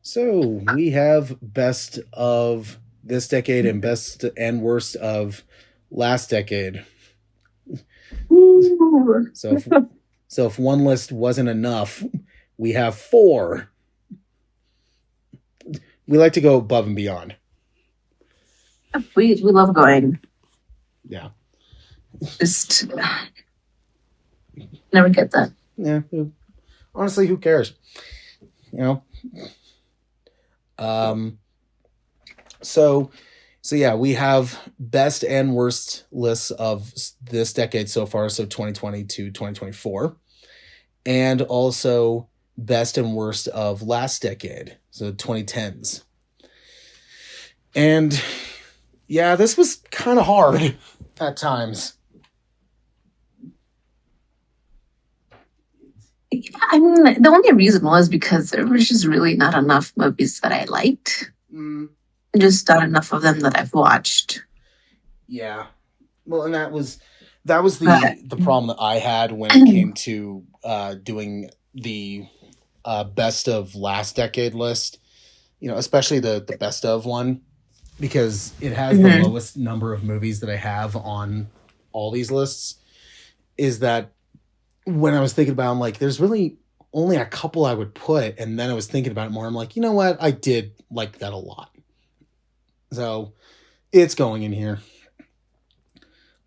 So we have best of this decade and best and worst of last decade. Ooh. So if one list wasn't enough, we have four. We like to go above and beyond. We love going. Yeah. Just never get that. Yeah. Honestly, who cares? You know? So yeah, we have best and worst lists of this decade so far, so 2020 to 2024, and also best and worst of last decade, so 2010s. And yeah, this was kind of hard at times. Yeah, I mean, the only reason was because there was just really not enough movies that I liked. Just not enough of them that I've watched. Yeah. Well, and that was the problem that I had when it came to doing the best of last decade list. You know, especially the best of one, because it has the lowest number of movies that I have on all these lists. Is that when I was thinking about it, I'm like, there's really only a couple I would put, and then I was thinking about it more. I'm like, you know what? I did like that a lot. So it's going in here.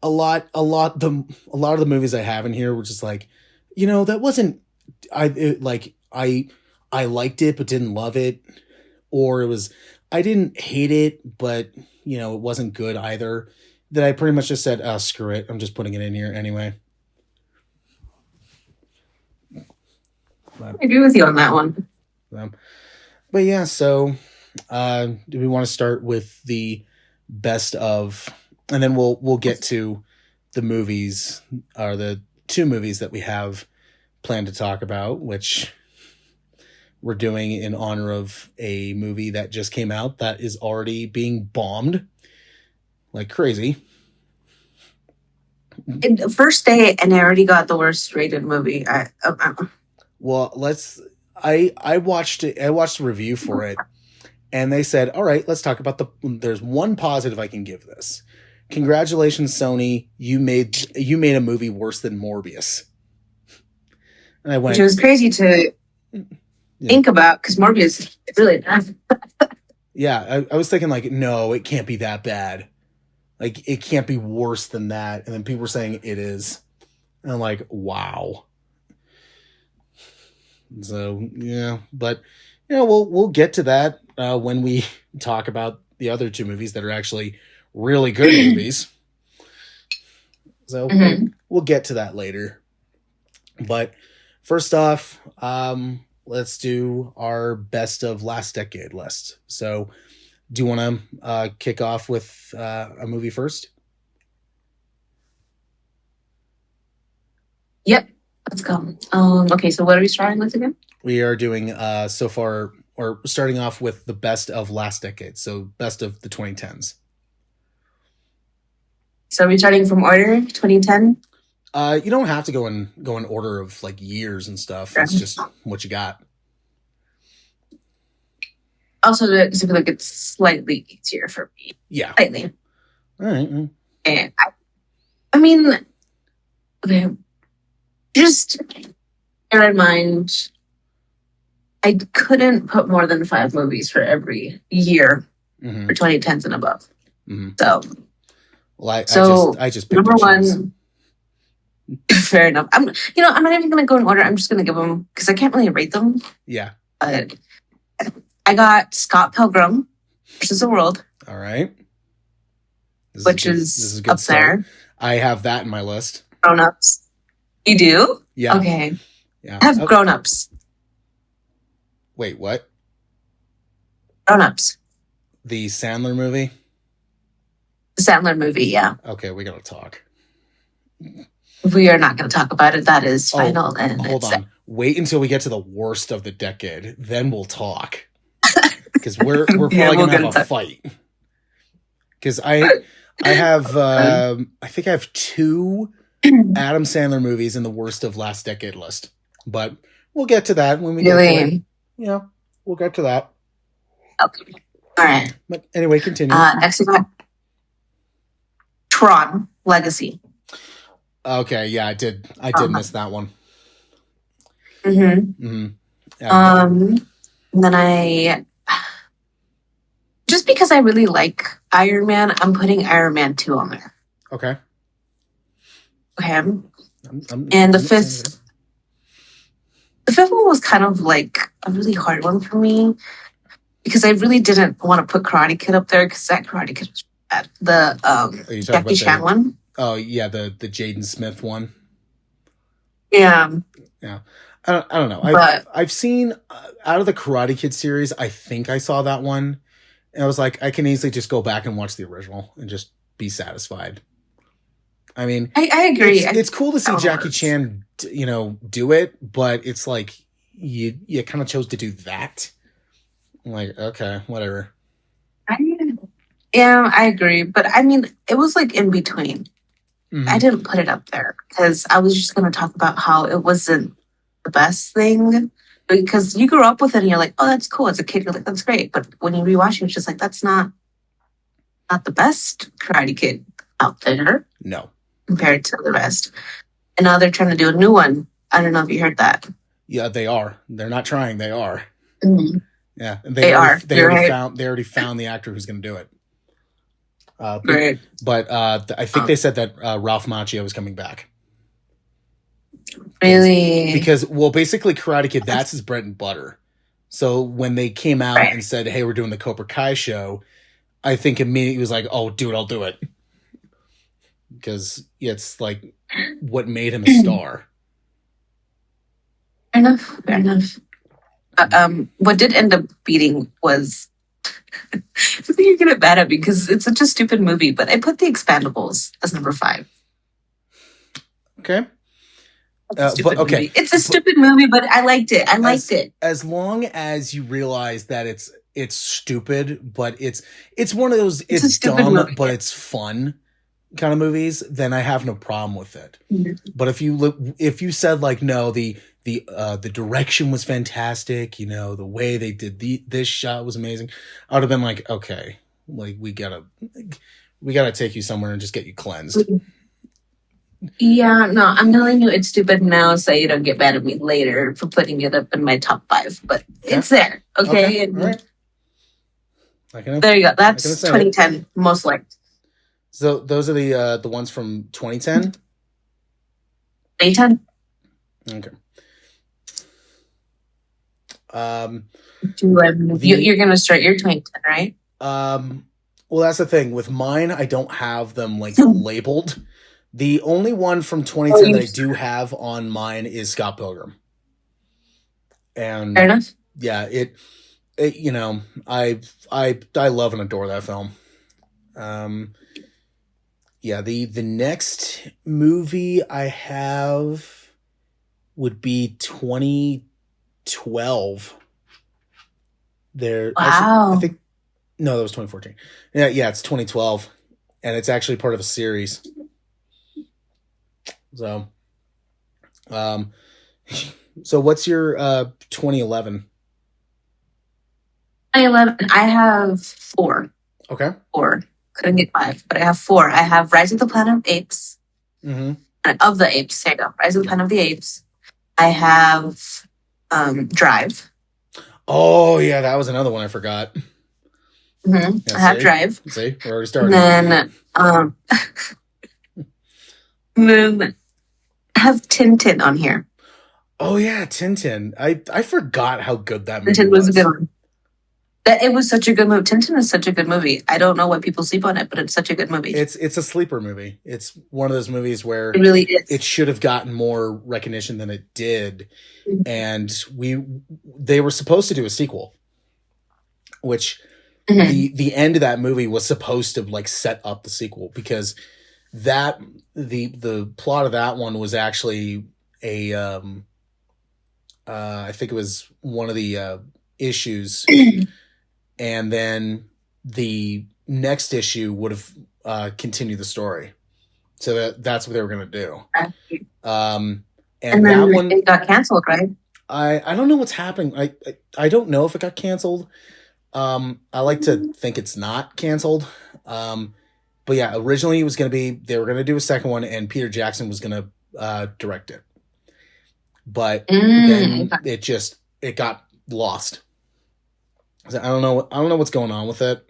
A lot of the movies I have in here were just like, you know, that wasn't I liked it but didn't love it, or it was I didn't hate it but you know it wasn't good either. That I pretty much just said, oh, screw it, I'm just putting it in here anyway. I agree with you on that one. But yeah, so do we want to start with the best of, and then we'll get to the movies, or the two movies that we have planned to talk about, which we're doing in honor of a movie that just came out that is already being bombed like crazy. First day, and I already got the worst rated movie. Well, I watched it. I watched a review for it, and they said, all right, let's talk about there's one positive I can give this. Congratulations, Sony. You made a movie worse than Morbius. And I went, which was crazy to think about, because Morbius is really bad. Yeah, I was thinking like, no, it can't be that bad. Like, it can't be worse than that. And then people were saying it is. And I'm like, wow. So, yeah, but, you know, we'll get to that when we talk about the other two movies that are actually really good movies. So we'll get to that later. But first off, let's do our best of last decade list. So do you want to kick off with a movie first? Yep. Let's go. Okay, so what are we starting with again? We are doing so far, or starting off with the best of last decade. So best of the 2010s. So are we starting from order, 2010? You don't have to go in order of like years and stuff. It's just what you got. Also, I feel like it's slightly easier for me. Yeah. Slightly. All right. And I mean, okay, just bear in mind, I couldn't put more than 5 movies for every year for 2010s and above. So, well, I just picked number one. Fair enough. I'm not even going to go in order. I'm just going to give them, because I can't really rate them. Yeah. But I got Scott Pilgrim versus the World. All right. Which is up there. I have that in my list. Grown Ups. You do? Yeah. Okay. Yeah. I have Grown Ups. Wait, what? Grown Ups. The Sandler movie? The Sandler movie, yeah. Okay, we gotta talk. We are not going to talk about it. That is final. And hold on. Wait until we get to the worst of the decade. Then we'll talk. Because we're probably going to have a fight. Because I have, I think I have 2 Adam Sandler movies in the worst of last decade list. But we'll get to that when we get to it. Yeah, we'll get to that. Okay. All right. But anyway, continue. Next we got Tron Legacy. Okay, yeah, I did miss that one. Yeah, and then just because I really like Iron Man, I'm putting Iron Man 2 on there. Okay. And the fifth one was kind of like a really hard one for me because I really didn't want to put Karate Kid up there because that Karate Kid was bad. The Jackie Chan one. Oh yeah, the Jaden Smith one. Yeah. I don't know. I've seen out of the Karate Kid series, I think I saw that one, and I was like, I can easily just go back and watch the original and just be satisfied. I mean, I agree. It's cool to see Jackie Chan, do it, but it's like you kind of chose to do that. I'm like, okay, whatever. Yeah, I agree, but I mean, it was like in between. Mm-hmm. I didn't put it up there because I was just going to talk about how it wasn't the best thing because you grew up with it and you're like, oh, that's cool. As a kid, you're like, that's great. But when you rewatch it, it's just like, that's not the best Karate Kid out there. No. Compared to the rest. And now they're trying to do a new one. I don't know if you heard that. Yeah, they are. They're not trying. They are. Mm-hmm. Yeah. They already found the actor who's going to do it. Great. But I think they said that Ralph Macchio is coming back. Really? Because basically Karate Kid, that's his bread and butter. So when they came out and said, hey, we're doing the Cobra Kai show, I think immediately he was like, oh, dude, I'll do it. Because it's like what made him a star. Fair enough. What did end up beating was I think you're gonna get mad at me because it's such a stupid movie, but I put The Expendables as number 5. Okay. Movie. It's a stupid movie, but I liked it. I liked it. As long as you realize that it's stupid, but it's one of those it's dumb movie, but it's fun kind of movies, then I have no problem with it. Mm-hmm. But if you said like no, the direction was fantastic, the way they did this shot was amazing, I would have been like, okay, like we gotta take you somewhere and just get you cleansed. Yeah, no, I'm telling you it's stupid now, so you don't get mad at me later for putting it up in my top 5. But it's there, okay? All right. There you go. That's 2010 most liked. So those are the ones from 2010? 2010. Okay. You're going to start your 2010, right? Well, that's the thing. With mine, I don't have them like labeled. The only one from 2010 that I do have on mine is Scott Pilgrim. And fair enough. Yeah, I love and adore that film. Yeah, the next movie I have would be 2012. Wow. Actually, I think no, that was 2014. Yeah, it's 2012, and it's actually part of a series. So, so what's your 2011? 2011, I have 4. Okay. 4. Couldn't get 5, but I have 4. I have Rise of the Planet of Apes. Mm-hmm. Of the Apes, there you go. Rise of the Planet of the Apes. I have Drive. Oh, yeah, that was another one I forgot. Mm-hmm. Yeah, I have Drive. See, we're already starting. Then I have Tintin on here. Oh, yeah, Tintin. I forgot how good that movie was. Tintin was a good one. It was such a good movie. Tintin is such a good movie. I don't know why people sleep on it, but it's such a good movie. It's a sleeper movie. It's one of those movies where it really is. It should have gotten more recognition than it did. Mm-hmm. And they were supposed to do a sequel, which mm-hmm. the end of that movie was supposed to like set up the sequel, because the plot of that one was actually I think it was one of the issues. And then the next issue would have continued the story. So that's what they were going to do. And then that one it got canceled, right? I don't know what's happening. I don't know if it got canceled. I like to think it's not canceled. But yeah, originally it was going to be, they were going to do a second one and Peter Jackson was going to direct it. But then it got lost. I don't know what's going on with it.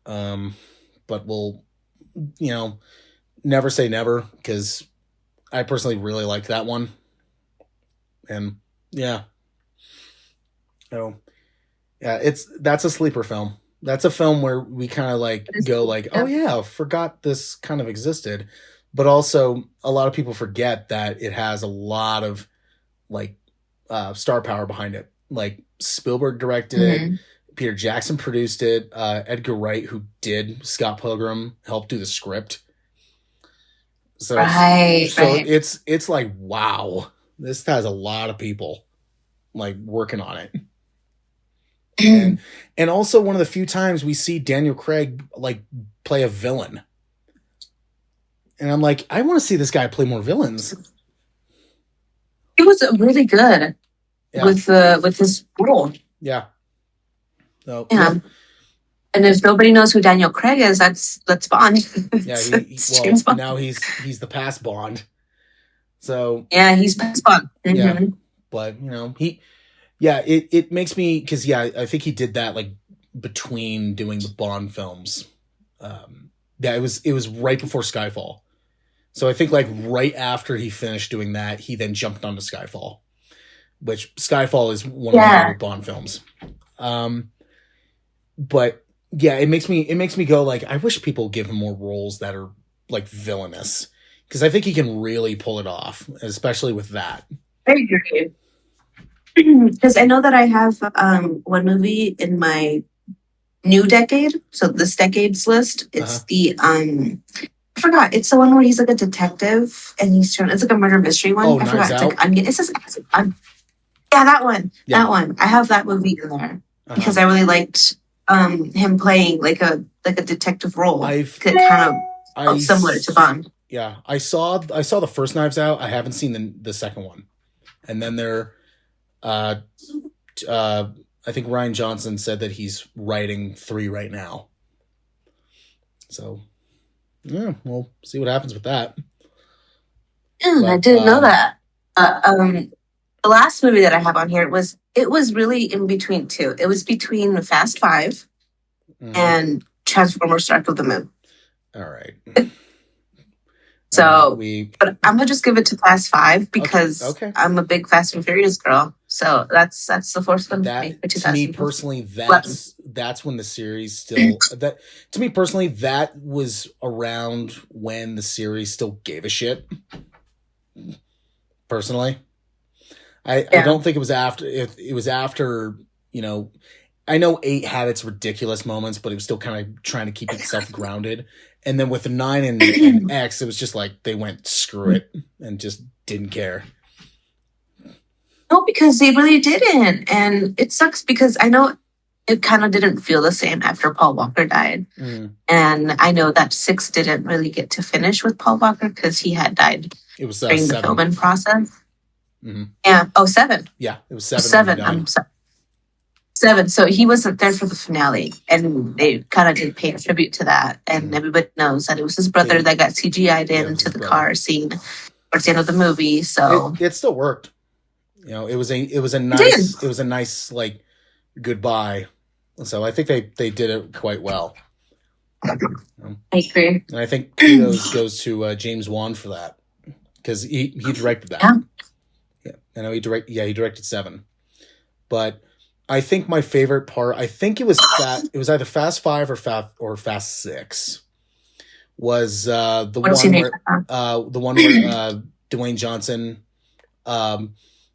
But we'll, never say never, because I personally really liked that one. And yeah. So yeah, that's a sleeper film. That's a film where we kind of like go like, oh yeah, forgot this kind of existed. But also a lot of people forget that it has a lot of like star power behind it. Like Spielberg directed it, Peter Jackson produced it, Edgar Wright, who did Scott Pilgrim, helped do the script. So it's like, wow, this has a lot of people like working on it. And also one of the few times we see Daniel Craig like play a villain. And I'm like, I want to see this guy play more villains. He was really good with his role. Yeah. So, yeah. And if nobody knows who Daniel Craig is, that's Bond. Yeah, Bond. Now he's the past Bond. So yeah, he's past Bond. Yeah, but it makes me, because I think he did that like between doing the Bond films. It was right before Skyfall. So I think like right after he finished doing that, he then jumped onto Skyfall, which Skyfall is one of my favorite Bond films. But yeah, it makes me go like, I wish people give him more roles that are like villainous, because I think he can really pull it off, especially with that. I agree. Because I know that I have one movie in my new decade, so this decade's list. It's I forgot. It's the one where he's like a detective and it's like a murder mystery one. Oh, I forgot. Knives It's Out? like that one. Yeah. That one. I have that movie in there because I really liked him playing like a detective role. Kind of similar to Bond. Yeah, I saw the first Knives Out. I haven't seen the second one, and then I think Rian Johnson said that he's writing 3 right now. So yeah, we'll see what happens with that. I didn't know that. The last movie that I have on here, it was really in between two. It was between Fast 5 and Transformers: Dark of the Moon. All right. So, but I'm gonna just give it to Fast 5 because okay. I'm a big Fast and Furious girl. So that's the first one for me. To me personally, that's when the series still to me personally, that was around when the series still gave a shit. Personally, I don't think it was after. It was after, I know 8 had its ridiculous moments, but it was still kind of trying to keep itself grounded. And then with the 9 and X, it was just like they went screw it and just didn't care. No, because they really didn't. And it sucks because I know it kind of didn't feel the same after Paul Walker died. And I know that 6 didn't really get to finish with Paul Walker because he had died during the filming process. Yeah. Oh, 7. Yeah, it was 7. 7. I'm sorry. 7. So he wasn't there for the finale, and they kind of did pay tribute to that. And everybody knows that it was his brother that got CGI'd into the car scene towards the end of the movie. So it still worked. It was a nice like goodbye. So I think they did it quite well. I agree, and I think kudos goes to James Wan for that, because he directed that. Yeah, I know he directed 7, but I think my favorite part, I think it was either Fast 5 or Fast 6, was the one where Dwayne Johnson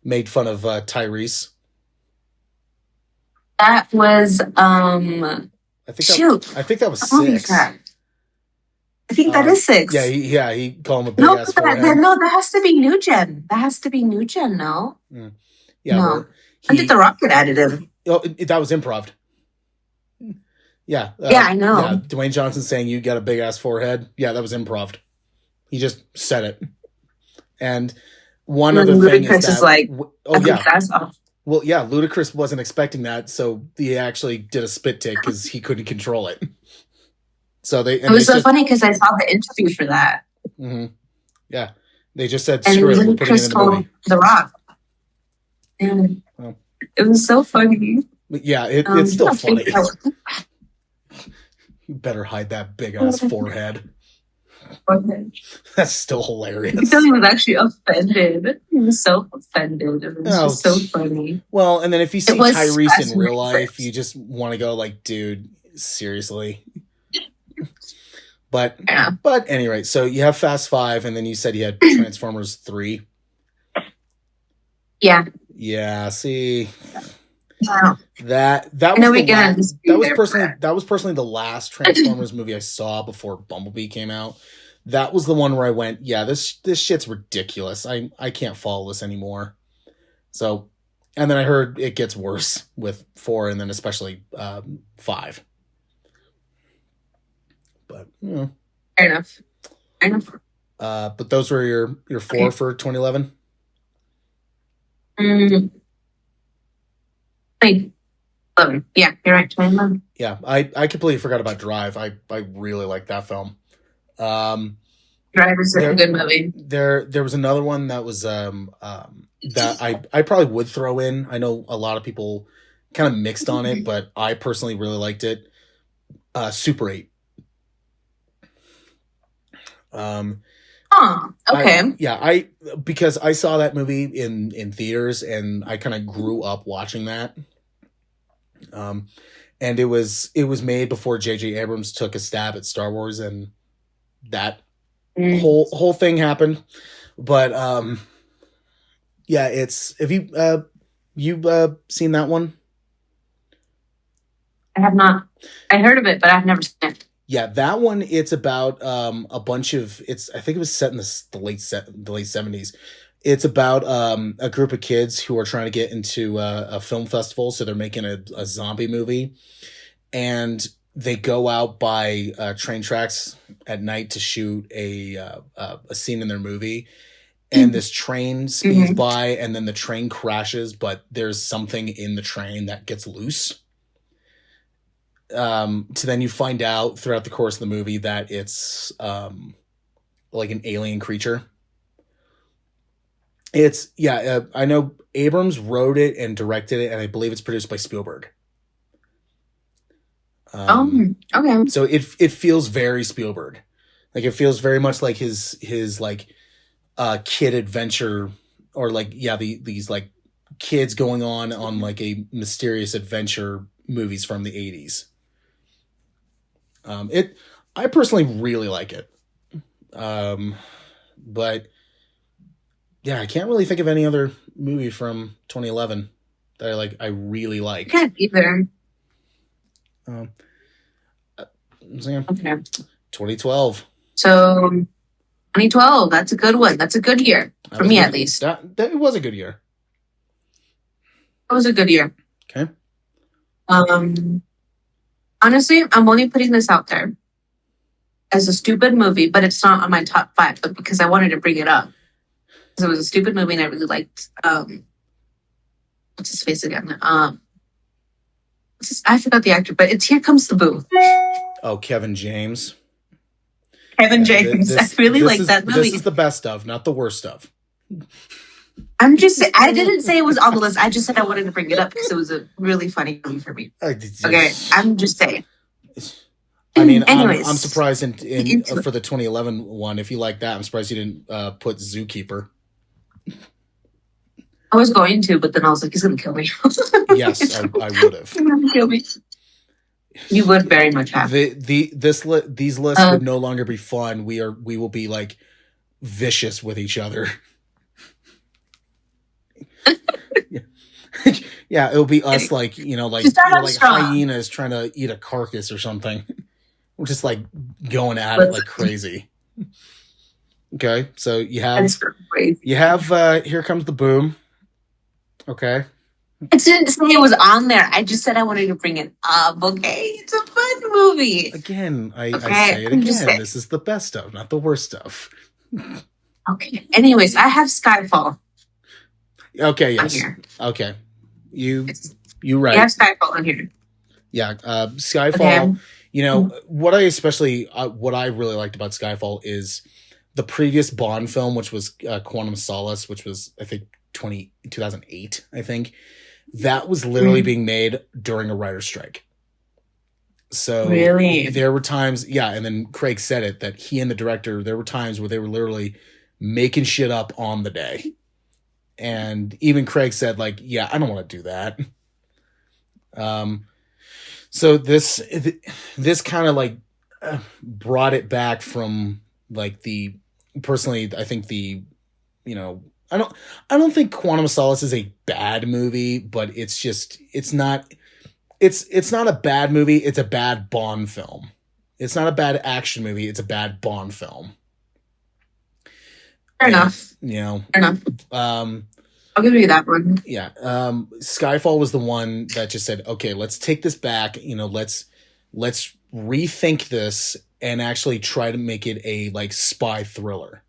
made fun of Tyrese. That was I think that was 6. I think that is 6. Yeah, he called him a big ass forehead. No, that has to be new gen. No? Yeah, no. When did The Rock get additive? Oh, that was improv. Yeah. I know. Yeah, Dwayne Johnson saying you got a big ass forehead. Yeah, that was improv. He just said it. And one other thing is that... Well, yeah, Ludacris wasn't expecting that, so he actually did a spit take because he couldn't control it. So it was so funny because I saw the interview for that. Mm-hmm. Yeah, they just said, And "Screw it, we're putting it in the movie." The Rock. And it was so funny. But yeah, it's still funny. You better hide that big ass forehead. That's still hilarious. He was actually offended. He was so offended. It was just so funny. Well, and then if you see Tyrese in real life, you just want to go like, dude, seriously. But anyway, so you have Fast 5, and then you said you had Transformers 3. Yeah. Yeah. See. Wow. That was personally the last Transformers movie I saw before Bumblebee came out. That was the one where I went, yeah, this shit's ridiculous. I can't follow this anymore. So, and then I heard it gets worse with 4, and then especially 5. But fair enough. But those were your 4 for 2011. Yeah, you're right. 2011. Yeah, I completely forgot about Drive. I really like that film. Drive is a good movie. There was another one that was that I probably would throw in. I know a lot of people kind of mixed on it, but I personally really liked it. Super 8. Okay. Because I saw that movie in theaters, and I kind of grew up watching that. And it was made before J.J. Abrams took a stab at Star Wars, and that whole thing happened. But yeah, it's have you seen that one? I have not. I heard of it, but I've never seen it. Yeah, that one. It's about a bunch of. I think it was set in the late 70s. It's about a group of kids who are trying to get into a film festival, so they're making a zombie movie, and they go out by train tracks at night to shoot a scene in their movie, and this train speeds by, and then the train crashes, but there's something in the train that gets loose. To then you find out throughout the course of the movie that it's like an alien creature. I know Abrams wrote it and directed it, and I believe it's produced by Spielberg. Okay. So it feels very Spielberg. Like, it feels very much like his like kid adventure, or like, yeah, these like kids going on like a mysterious adventure movies from the 80s. I personally really like it. But yeah, I can't really think of any other movie from 2011 that I really like. I can't either. Okay. 2012. So 2012, that's a good one. That's a good year for me, at least. That it was a good year. It was a good year. Okay. Honestly, I'm only putting this out there as a stupid movie, but it's not on my top 5. But because I wanted to bring it up, because it was a stupid movie, and I really liked. What's his face again? I forgot the actor, but it's Here Comes the Boom. Oh, Kevin James. Kevin James. I really like that movie. This is the best of, not the worst of. I'm just saying, I didn't say it was on the list. I just said I wanted to bring it up because it was a really funny movie for me. Okay, I'm just saying. I mean, anyways, I'm surprised for the 2011 one. If you like that, I'm surprised you didn't put Zookeeper. I was going to, but then I was like, he's going to kill me. Yes, I would have. He's going to kill me. You would very much have. These lists would no longer be fun. We will be like vicious with each other. Yeah, it'll be us like hyenas trying to eat a carcass or something. We're just like going at it like crazy. Okay, so you have Here Comes the Boom. Okay. I didn't say it was on there. I just said I wanted to bring it up. Okay, it's a fun movie. Again, I say it again. This is the best of, not the worst of. Okay. Anyways, I have Skyfall. Okay. Yes. Okay. you We right. have Skyfall in here. Yeah, Skyfall. Okay. You know what I really liked about Skyfall is the previous Bond film, which was Quantum of Solace, which was I think 2008. I think that was literally being made during a writer's strike. So Really? there were times, yeah, and then Craig said it that he and the director, there were times where they were literally making shit up on the day. And even Craig said, like, yeah, I don't want to do that. So this kind of like brought it back from like personally, I think you know, I don't think Quantum of Solace is a bad movie, but it's not a bad movie. It's a bad Bond film. It's not a bad action movie. It's a bad Bond film. Fair enough. You know, Fair enough. I'll give you that one. Yeah. Skyfall was the one that just said, okay, let's take this back. You know, let's rethink this and actually try to make it a like spy thriller.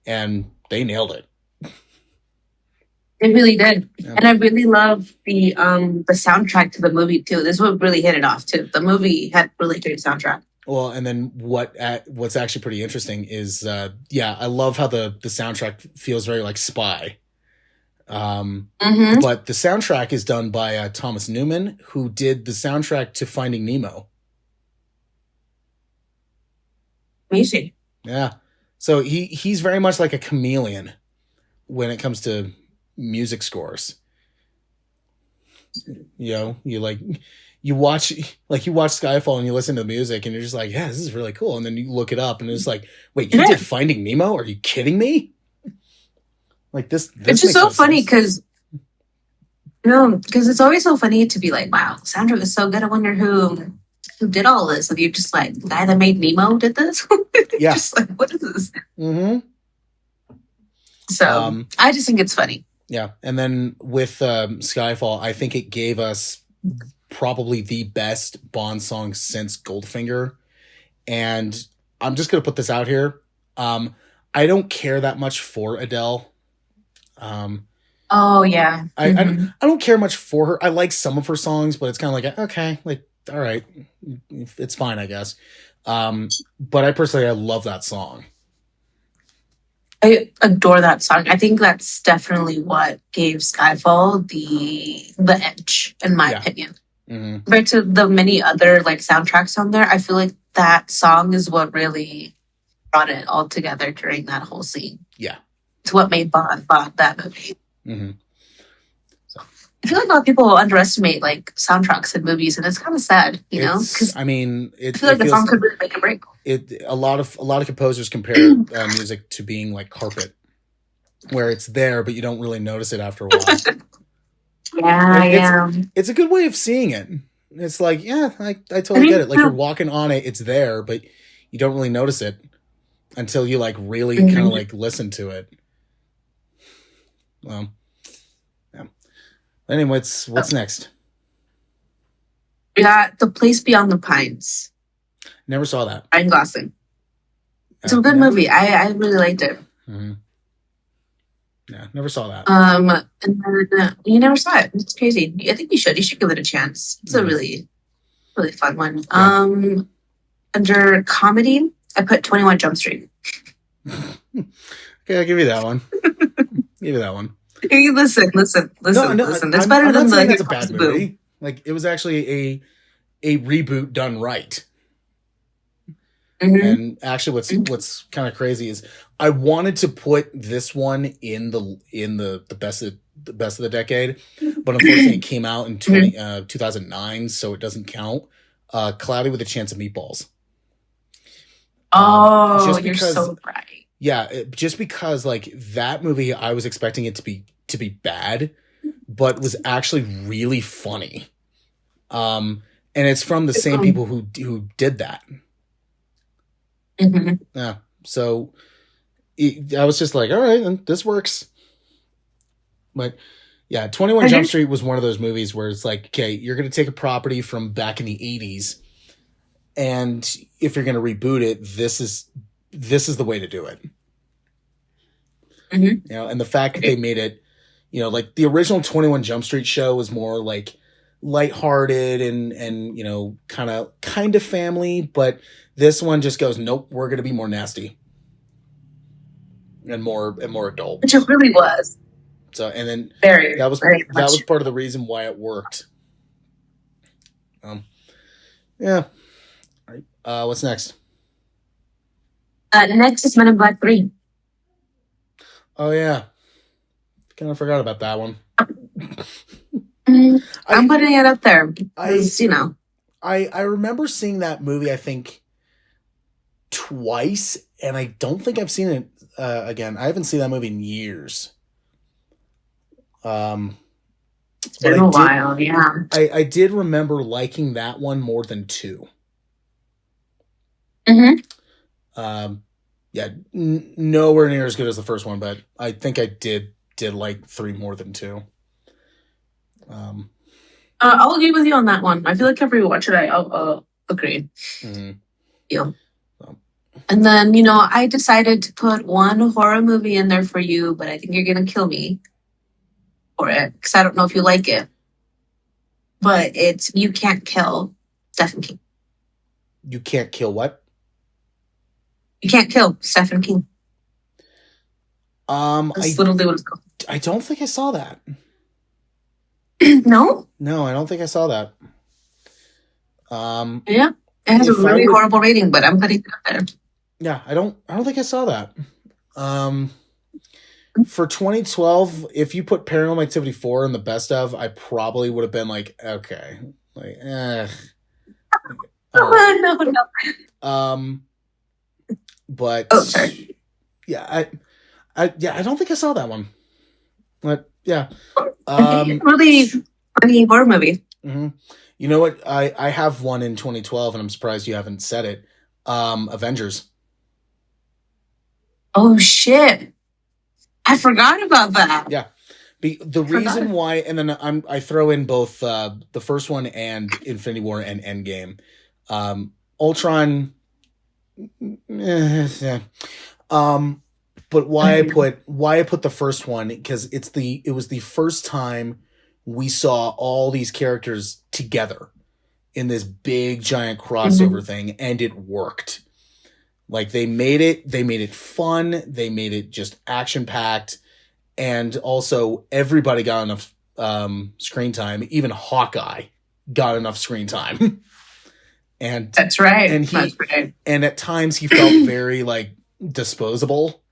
And they nailed it. It really did. Yeah. And I really love the soundtrack to the movie too. This would really hit it off too. The movie had really great soundtrack. Well, and then what's actually pretty interesting is, I love how the soundtrack feels very like Spy. But the soundtrack is done by Thomas Newman, who did the soundtrack to Finding Nemo. Amazing. Yeah. So he's very much like a chameleon when it comes to music scores. You know, you watch Skyfall and you listen to the music and you're just like, yeah, this is really cool. And then you look it up and it's like, wait, you did Finding Nemo? Are you kidding me? Like this it's just so funny because it's always so funny to be like, wow, the soundtrack is so good. I wonder who did all this. And you're just like, the guy that made Nemo did this? Yeah. Just like, what is this? Mm-hmm. So I just think it's funny. Yeah. And then with Skyfall, I think it gave us probably the best Bond song since Goldfinger. And I'm just going to put this out here. I don't care that much for Adele. Oh yeah. I don't care much for her. I like some of her songs, but it's kind of like, okay, like, all right, it's fine, I guess. But I love that song. I adore that song. I think that's definitely what gave Skyfall the edge, in my opinion. Mm-hmm. Compared to the many other like soundtracks on there, I feel like that song is what really brought it all together during that whole scene. Yeah. It's what made Bond that movie. Mm-hmm. I feel like a lot of people underestimate like soundtracks in movies, and it's kind of sad, you know. Because I mean, I feel like the song could really make a break. A lot of composers compare music to being like carpet, where it's there but you don't really notice it after a while. It's a good way of seeing it. It's like, yeah, I totally get it. Like you're walking on it, it's there, but you don't really notice it until you like really kind of like listen to it. Well, yeah. Anyway, what's next? We got The Place Beyond the Pines. Never saw that. Ryan Gosling. It's a good movie. I really liked it. Mm-hmm. Yeah, never saw that. And then, you never saw it. It's crazy. I think you should. You should give it a chance. It's a really, really fun one. Yeah. Under comedy, I put 21 Jump Street. Okay, I'll give you that one. Give you that one. Listen. It's better than it's a bad movie. Like it was actually a reboot done right. Mm-hmm. And actually, what's kind of crazy is I wanted to put this one in the best of the decade, but unfortunately, it came out in 2009, so it doesn't count. Cloudy with a Chance of Meatballs. You're so right. Yeah, just because like that movie, I was expecting it to be bad, but was actually really funny. And it's from the same people who did that. Mm-hmm. Yeah, so I was just like, all right, this works. But yeah, 21 Jump Street was one of those movies where it's like, okay, you're going to take a property from back in the 80s, and if you're going to reboot it, this is the way to do it. Mm-hmm. You know, and the fact that they made it, like the original 21 Jump Street show was more like lighthearted and kind of family, but this one just goes, nope, we're going to be more nasty and more adult. Which it really was. So, and then very that was part of the reason why it worked. Yeah. All right. What's next? Next is Men in Black 3. Oh yeah, kind of forgot about that one. I'm putting it up there because, I remember seeing that movie, I think, twice, and I don't think I've seen it again. I haven't seen that movie in years. It's been a while, yeah. I did remember liking that one more than 2. Yeah, nowhere near as good as the first one, but I think I did like 3 more than 2. I'll agree with you on that one. I feel like every watch it, I'll agree. Yeah. And then, I decided to put one horror movie in there for you, but I think you're going to kill me for it because I don't know if you like it. But it's You Can't Kill Stephen King. You Can't Kill what? You Can't Kill Stephen King. That's literally what it's called. I don't think I saw that. No? No, I don't think I saw that. Yeah. It has a really horrible rating, but I'm putting it up there. Yeah, I don't think I saw that. For 2012, if you put Paranormal Activity 4 in the best of, I probably would have been like, okay. Like, No. But sorry. Yeah, I don't think I saw that one. But yeah. Really funny horror movie. Mm-hmm. You know what? I have one in 2012, and I'm surprised you haven't said it. Avengers. Oh shit! I forgot about that. Yeah, the reason why, and then I throw in both the first one and Infinity War and Endgame. Ultron. Yeah. But why I put the first one, because it was the first time we saw all these characters together in this big giant crossover thing, and it worked. Like they made it fun, they made it just action packed, and also everybody got enough screen time. Even Hawkeye got enough screen time. And that's right. And at times he felt very like disposable.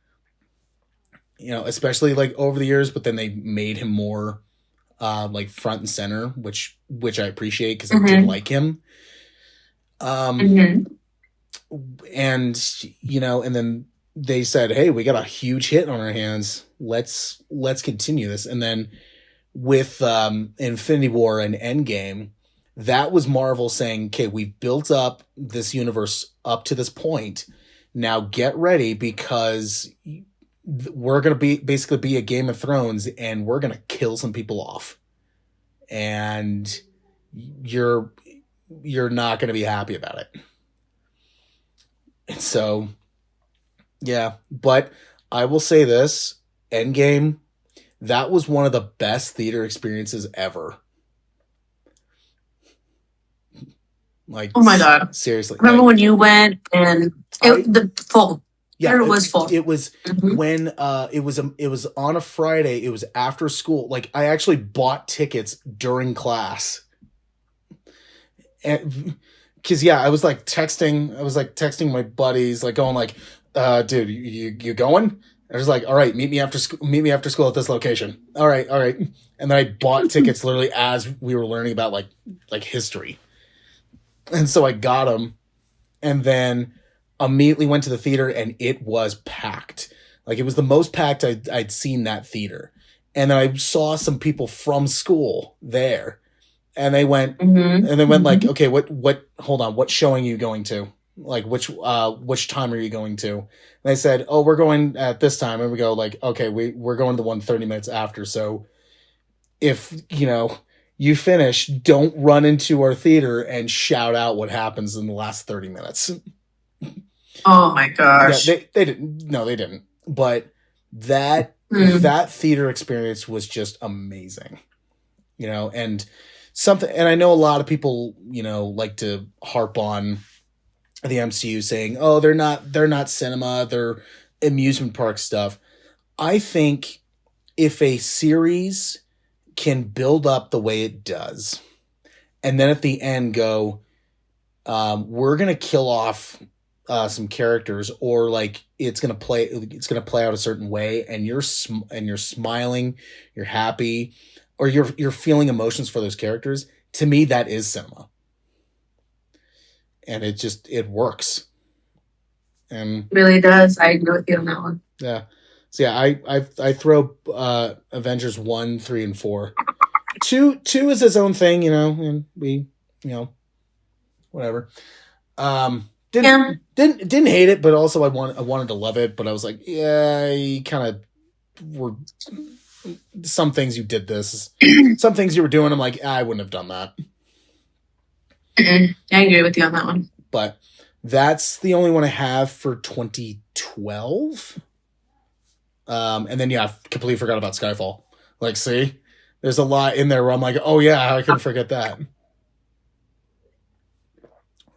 Especially like over the years, but then they made him more like front and center, which I appreciate because I did like him. And and then they said, hey, we got a huge hit on our hands. Let's continue this. And then with Infinity War and Endgame, that was Marvel saying, okay, we've built up this universe up to this point. Now get ready, because we're going to basically be a Game of Thrones, and we're going to kill some people off. And you're not going to be happy about it. And so, yeah. But I will say this, Endgame, that was one of the best theater experiences ever. Like, oh my God. Seriously. Remember when you went and the full. Yeah, it was full. It was when it was on a Friday. It was after school. Like I actually bought tickets during class. And because I was texting my buddies, like going like, dude, you going? I was like, all right, meet me after school at this location. All right. And then I bought tickets literally as we were learning about like history. And so I got them, and then immediately went to the theater, and it was packed. Like it was the most packed I'd seen that theater. And then I saw some people from school there, and they went, like, okay, hold on, what showing are you going to? Like which time are you going to? And they said, oh, we're going at this time. And we go like, okay, we're going to the one 30 minutes after. So if, you finish, don't run into our theater and shout out what happens in the last 30 minutes. Oh my gosh. Yeah, they didn't. No, they didn't. But that that theater experience was just amazing. And I know a lot of people, like to harp on the MCU saying, "Oh, they're not cinema, they're amusement park stuff." I think if a series can build up the way it does, and then at the end go, we're gonna kill off some characters, or like it's gonna play out a certain way, and you're smiling, you're happy, or you're feeling emotions for those characters. To me, that is cinema, and it works. And really does. I agree with you on that one. Yeah. So yeah, I throw Avengers 1, 3, and 4. 2 is its own thing, and we, whatever. Didn't hate it, but also I wanted to love it, but I was like, yeah, you kind of were some things you did this, some things you were doing. I'm like, I wouldn't have done that. I agree with you on that one. But that's the only one I have for 2012. And then I completely forgot about Skyfall. Like, see, there's a lot in there where I'm like, oh yeah, I couldn't forget that.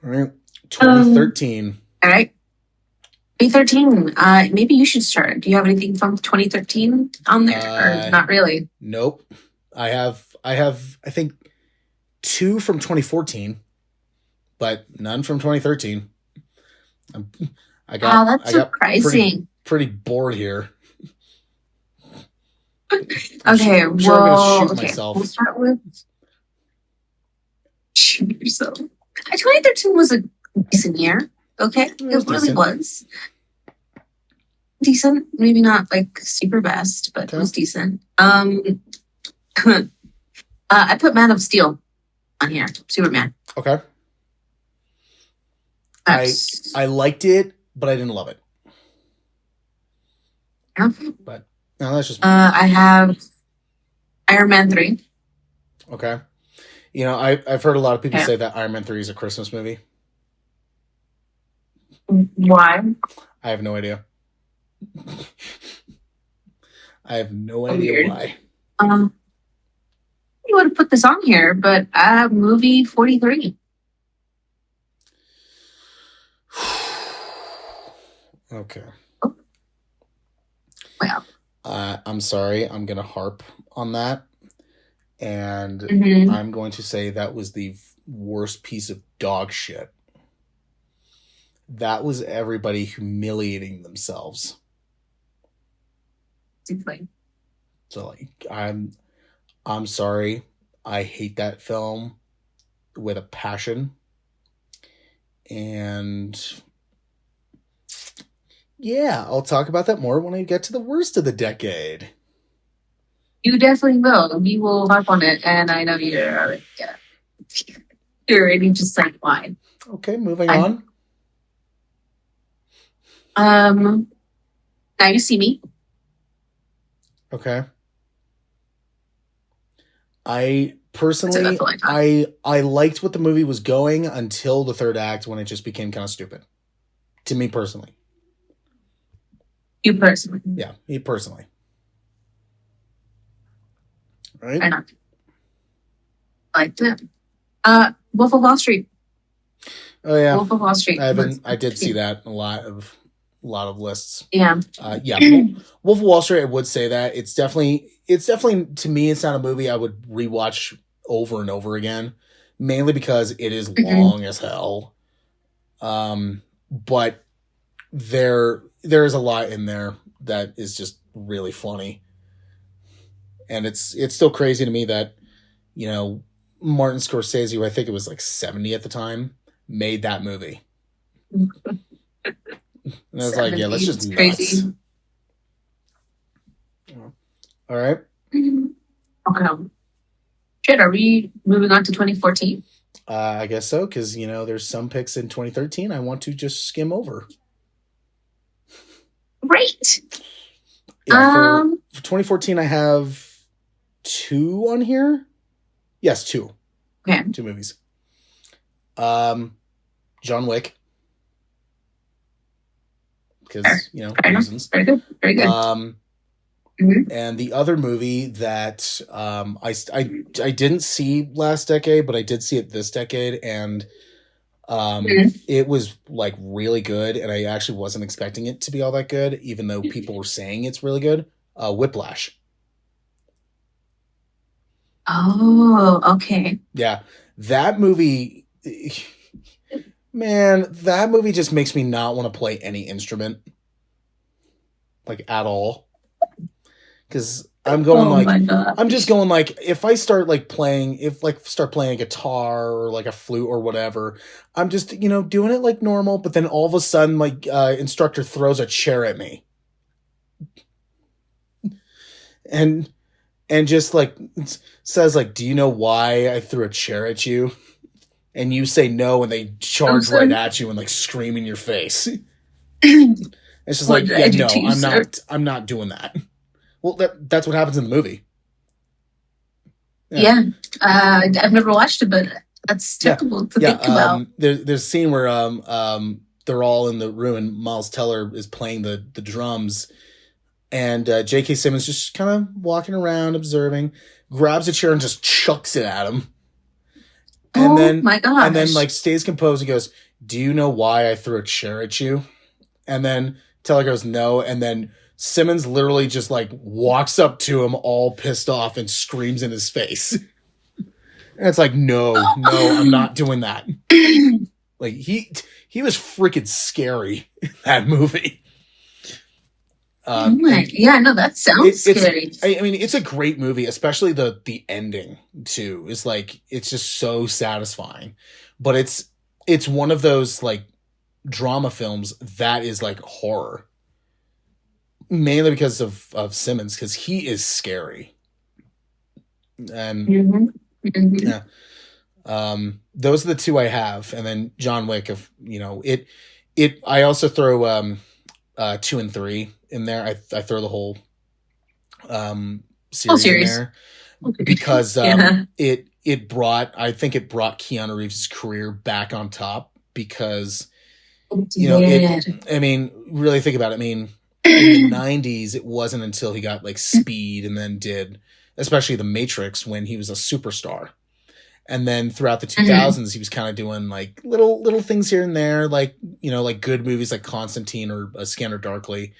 All right, 2013. All right, 2013. Maybe you should start. Do you have anything from 2013 on there, or not really? Nope. I have. I think 2 from 2014, but none from 2013. I got surprising. Pretty bored here. Okay, I'm sure I'm gonna shoot myself. We'll start with shoot yourself. 2013 was a decent year. Okay, it really was decent. Maybe not like super best, but it was decent. I put Man of Steel on here. Superman. Okay. I liked it, but I didn't love it. Yeah. But no, that's just. I have Iron Man 3. Okay. I've heard a lot of people say that Iron Man 3 is a Christmas movie. Why? I have no idea. I have no idea why. You would have put this on here, but movie 43. Okay. Oh. Well. I'm sorry. I'm going to harp on that. And I'm going to say that was the worst piece of dog shit. That was everybody humiliating themselves. Explain. So like, I'm sorry. I hate that film with a passion. And yeah, I'll talk about that more when I get to the worst of the decade. You definitely will. We will harp on it, and I know you're already just like why. Okay, moving on. Now You See Me. Okay. I personally, I liked what the movie was going until the third act, when it just became kind of stupid. To me personally. You personally? Yeah, me personally. Right? I not liked it. Wolf of Wall Street. Oh yeah, Wolf of Wall Street. I did see that in a lot of lists. Yeah. Wolf of Wall Street. I would say that it's definitely to me. It's not a movie I would rewatch over and over again, mainly because it is long as hell. But there's a lot in there that is just really funny. And it's still crazy to me that, Martin Scorsese, who I think it was like 70 at the time, made that movie. And I was like, yeah, that's just nuts. Crazy. All right. Okay. Shit, are we moving on to 2014? I guess so, because, there's some picks in 2013 I want to just skim over. Great. Yeah, for 2014, I have 2 on here. Yes, 2. Okay. 2 movies. John Wick. Because, reasons. Very good. Very good. And the other movie that I didn't see last decade, but I did see it this decade, and it was like really good, and I actually wasn't expecting it to be all that good, even though people were saying it's really good. Whiplash. Oh, okay. Yeah, that movie, man, that movie just makes me not want to play any instrument, like at all. Because I'm going Oh like, my god. I'm just going like, if I start like playing, if like start playing a guitar or like a flute or whatever, I'm just, doing it like normal, but then all of a sudden, like, instructor throws a chair at me. And, and just like says like, do you know why I threw a chair at you? And you say no, and they charge right at you and like scream in your face. It's just like, yeah, no, I'm not doing that. Well, that's what happens in the movie. Yeah. I've never watched it, but that's typical to think about. There's a scene where they're all in the room and Miles Teller is playing the drums, and J.K. Simmons just kind of walking around observing, grabs a chair and just chucks it at him. And my gosh. And then like stays composed and goes, "Do you know why I threw a chair at you?" And then Teller goes, "No," and then Simmons literally just like walks up to him all pissed off and screams in his face. And it's like, no, I'm not doing that. Like he was freaking scary in that movie. Yeah, no, that sounds scary. I mean, it's a great movie, especially the ending too. Is like, it's just so satisfying. But it's one of those like drama films that is like horror. Mainly because of Simmons, because he is scary. And yeah. Those are the two I have. And then John Wick, I also throw 2 and 3 in there. I throw the whole series in there. Because it brought Keanu Reeves' career back on top, because I mean, really think about it. I mean, in the 90s, it wasn't until he got like Speed and then did especially The Matrix when he was a superstar. And then throughout the 2000s, he was kind of doing like little things here and there, like, like good movies like Constantine or Scanner Darkly.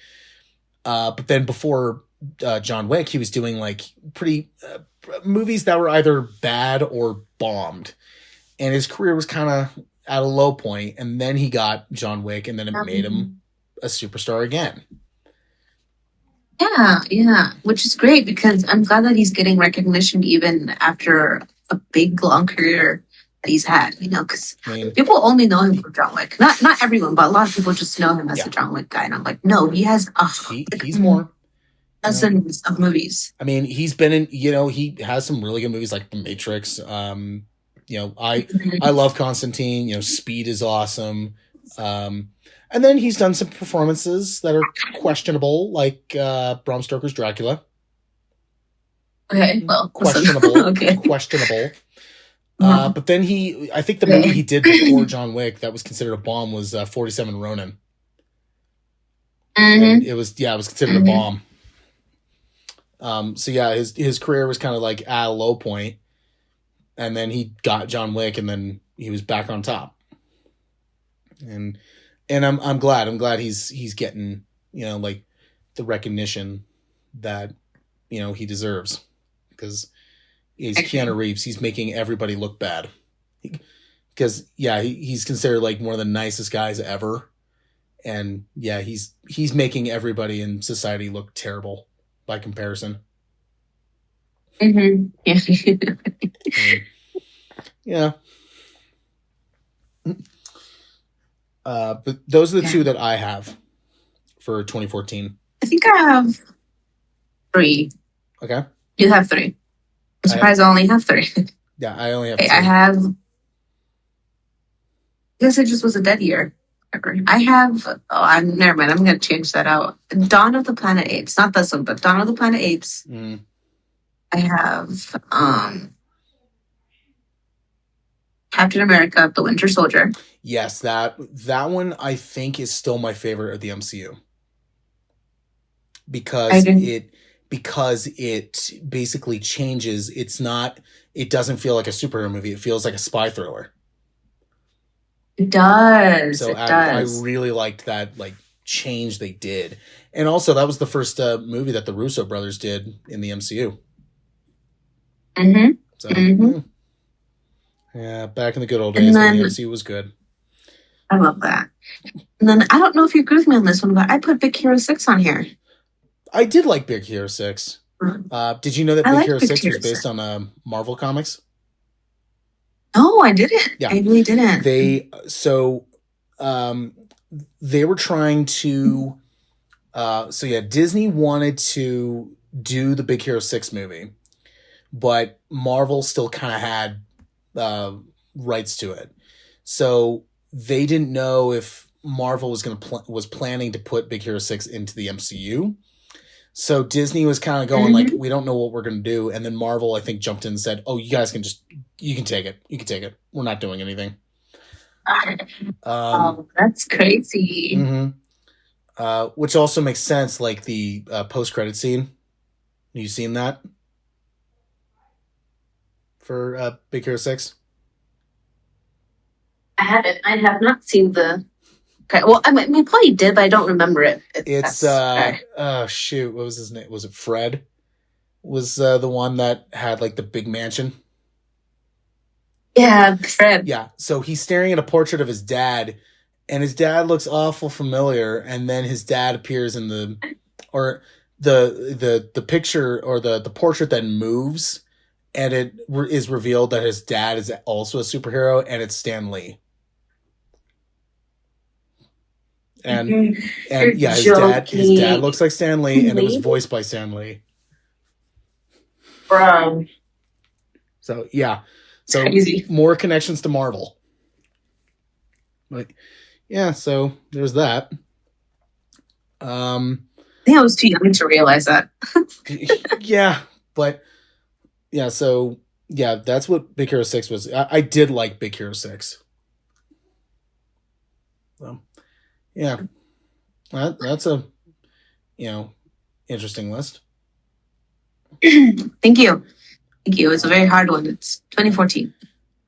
But then before John Wick, he was doing like pretty movies that were either bad or bombed. And his career was kind of at a low point. And then he got John Wick, and then it made him a superstar again. Yeah, which is great, because I'm glad that he's getting recognition even after a big long career that he's had. Because people only know him for John Wick. Not everyone, but a lot of people just know him as the John Wick guy. And I'm like, no, he has he's more dozens of movies. I mean, he's been in. He has some really good movies like The Matrix. I love Constantine. Speed is awesome. And then he's done some performances that are questionable, like Bram Stoker's Dracula. Okay, well, questionable. Okay. Questionable. But then I think the movie he did before John Wick that was considered a bomb was 47 Ronin. And it was considered a bomb. So yeah, his career was kind of like at a low point, and then he got John Wick, and then he was back on top. And I'm glad he's getting, like the recognition that, he deserves, because he's Keanu Reeves. He's making everybody look bad, because he's considered like one of the nicest guys ever. And yeah, he's making everybody in society look terrible by comparison. Yeah. But those are the two that I have for 2014. I think I have 3. Okay. You have 3. I'm surprised I only have 3. Yeah, I only have 2. I guess it just was a dead year. I have. I'm never mind. I'm going to change that out. Dawn of the Planet Apes, not this one, but Dawn of the Planet Apes. I have Captain America: The Winter Soldier. Yes, that one I think is still my favorite of the MCU, because because it basically changes. It doesn't feel like a superhero movie. It feels like a spy thriller. It does. So It I does. really liked that like change they did. And also that was the first movie that the Russo brothers did in the MCU. Mm-hmm. So Mm-hmm. yeah, back in the good old days when the MCU was good. I love that. And then I don't know if you agree with me on this one, but I put Big Hero 6 on here. I did like Big Hero 6. Did you know that I Big like Hero Big 6 Hero was based 6. on Marvel Comics? No, I didn't. Yeah. I really didn't. They were trying to Disney wanted to do the Big Hero 6 movie, but Marvel still kind of had rights to it. So they didn't know if Marvel was planning to put Big Hero 6 into the MCU. So Disney was kind of going like, we don't know what we're going to do. And then Marvel, I think, jumped in and said, oh, you guys can you can take it. You can take it. We're not doing anything. That's crazy. Mm-hmm. Which also makes sense, like the post-credit scene. You seen that? For Big Hero 6? I haven't. I have not seen the... Okay, well, I mean, probably did, but I don't remember it. Shoot, what was his name? Was it Fred? Was the one that had like the big mansion? Yeah, Fred. Yeah, so he's staring at a portrait of his dad, and his dad looks awful familiar, and then his dad appears in the picture, or the portrait then moves, and it is revealed that his dad is also a superhero, and it's Stan Lee. And yeah, his dad looks like Stan Lee, and it was voiced by Stan Lee. Bro. So yeah, so crazy. More connections to Marvel. Like, yeah, so there's that. I think I was too young to realize that. Yeah, but yeah, so yeah, that's what Big Hero 6 was. I did like Big Hero 6. So yeah, that's a interesting list. Thank you. It's a very hard one. It's 2014.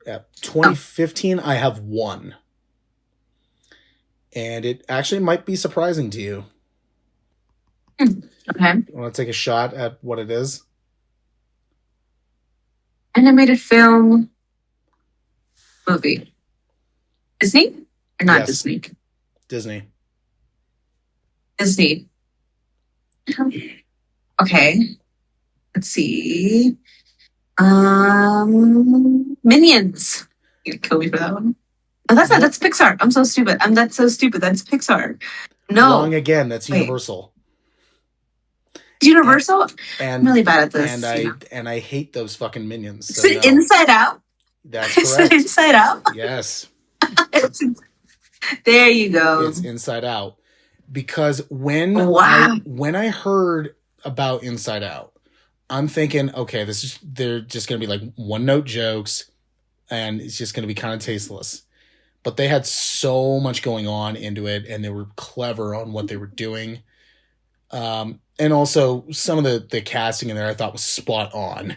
Yeah, 2015. I have one, and it actually might be surprising to you. Okay. You want to take a shot at what it is? Animated film movie. Disney or not? Yes. Disney. Okay. Let's see. Minions. You're gonna kill me for that one. Oh, that's not. That's Pixar. I'm so stupid. That's so stupid. That's Pixar. No. Wrong again. That's Universal. Universal? And I'm really bad at this. And I hate those fucking Minions. So is it Inside Out? That's correct. Is it Inside Out? Yes. There you go. It's Inside Out. Because when I heard about Inside Out, I'm thinking, okay, they're just gonna be like one-note jokes, and it's just gonna be kind of tasteless. But they had so much going on into it, and they were clever on what they were doing. And also some of the casting in there I thought was spot on.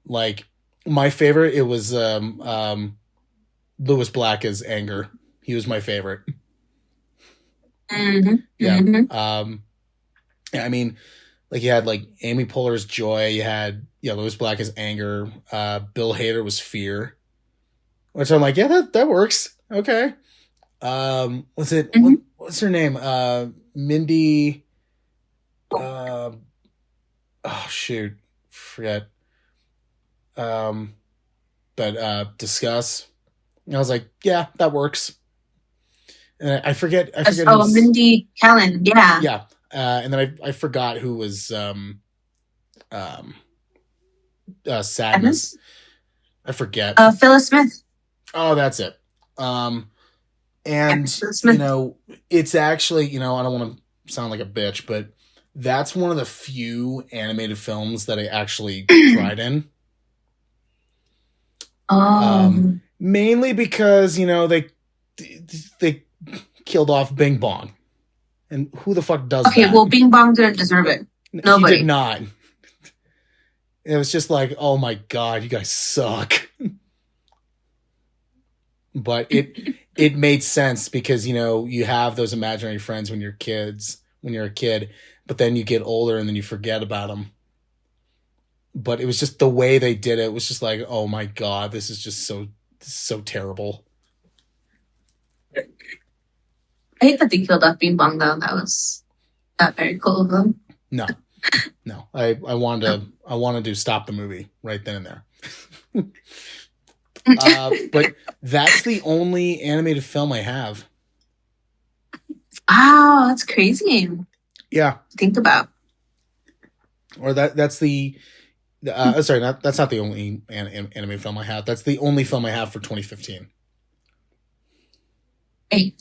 Like, my favorite, it was Louis Black as Anger. He was my favorite. Mm-hmm. Yeah. Mm-hmm. I mean, like, you had like Amy Poehler's Joy, you had Louis Black as Anger, Bill Hader was Fear. Which I'm like, yeah, that works. Okay. What's it? Mm-hmm. What's her name? Mindy. Oh shoot, forget. But Discuss. And I was like, yeah, that works. And I forget. Mindy Kaling. Yeah. Yeah. And then I forgot who was Sadness. I forget. Phyllis Smith. Oh, that's it. And it's actually, I don't want to sound like a bitch, but that's one of the few animated films that I actually cried in. Mainly because, they killed off Bing Bong. And who the fuck does that? Okay, well, Bing Bong didn't deserve it. He did Nobody. not. It was just like, oh my god, you guys suck. But it made sense because, you know, you have those imaginary friends when you're a kid, but then you get older and then you forget about them. But it was just the way they did it was just like, oh my god, this is just so terrible. I hate that they killed off Bing Bong though. That was not very cool of them. No. I wanted to stop the movie right then and there. But that's the only animated film I have. Wow, that's crazy. Yeah. Think about. Or that's the sorry, that's not the only animated film I have. That's the only film I have for 2015. Hey.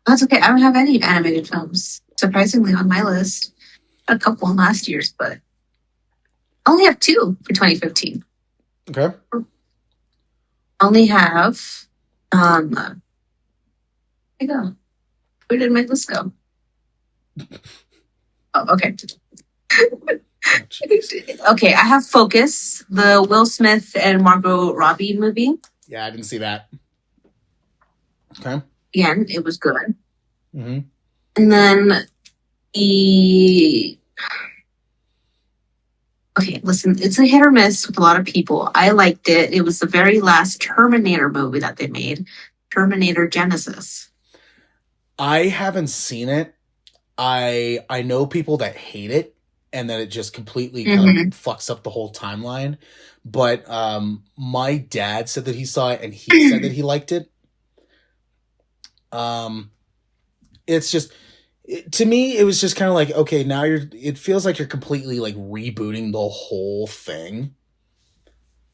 That's okay. I don't have any animated films, surprisingly, on my list. A couple in last year's, but I only have 2 for 2015. Okay. I only have where did I go? Where did my list go? Oh, okay. Okay, I have Focus, the Will Smith and Margot Robbie movie. Yeah, I didn't see that. Okay. Again, it was good. Mm-hmm. And then okay, listen, it's a hit or miss with a lot of people. I liked it. It was the very last Terminator movie that they made, Terminator Genesis. I haven't seen it. I know people that hate it and that it just completely kind of fucks up the whole timeline. But my dad said that he saw it and he said that he liked it. It's just, to me, it was just kind of like, okay, now it feels like you're completely like rebooting the whole thing.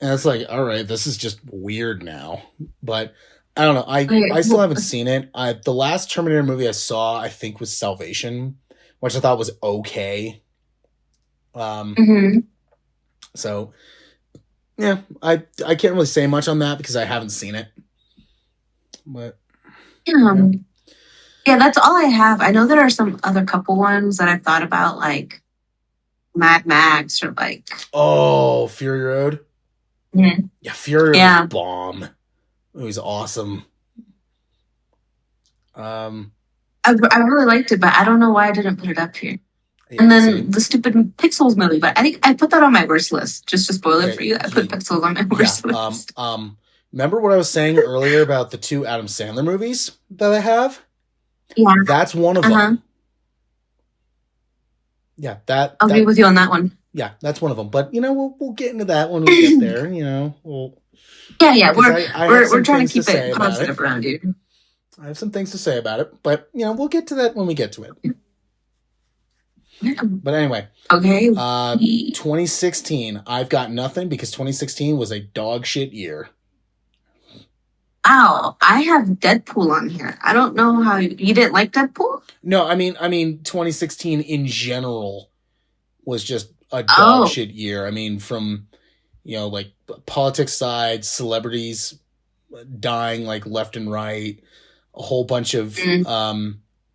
And it's like, all right, this is just weird now. But I don't know. I still haven't seen it. The last Terminator movie I saw, I think, was Salvation, which I thought was okay. So yeah, I can't really say much on that because I haven't seen it. But yeah, that's all I have. I know there are some other couple ones that I've thought about, like Mad Max or like Fury Road. Mm-hmm. Yeah, Fury Road was bomb. It was awesome. I really liked it, but I don't know why I didn't put it up here. Yeah, and then the stupid Pixels movie, but I think I put that on my worst list. Just to spoil it for you, I put Pixels on my worst list. Remember what I was saying earlier about the 2 Adam Sandler movies that I have? Yeah, that's one of them. Yeah, I'll be with you on that one. Yeah, that's one of them. But you know, we'll get into that when we get there. You know, we're trying to keep it positive around you. I have some things to say about it, but you know, we'll get to that when we get to it. Yeah. But anyway, okay. 2016, I've got nothing because 2016 was a dog shit year. Wow, I have Deadpool on here. I don't know how you didn't like Deadpool? No, I mean 2016 in general was just a dog shit year. I mean, from, you know, like politics side, celebrities dying like left and right, a whole bunch of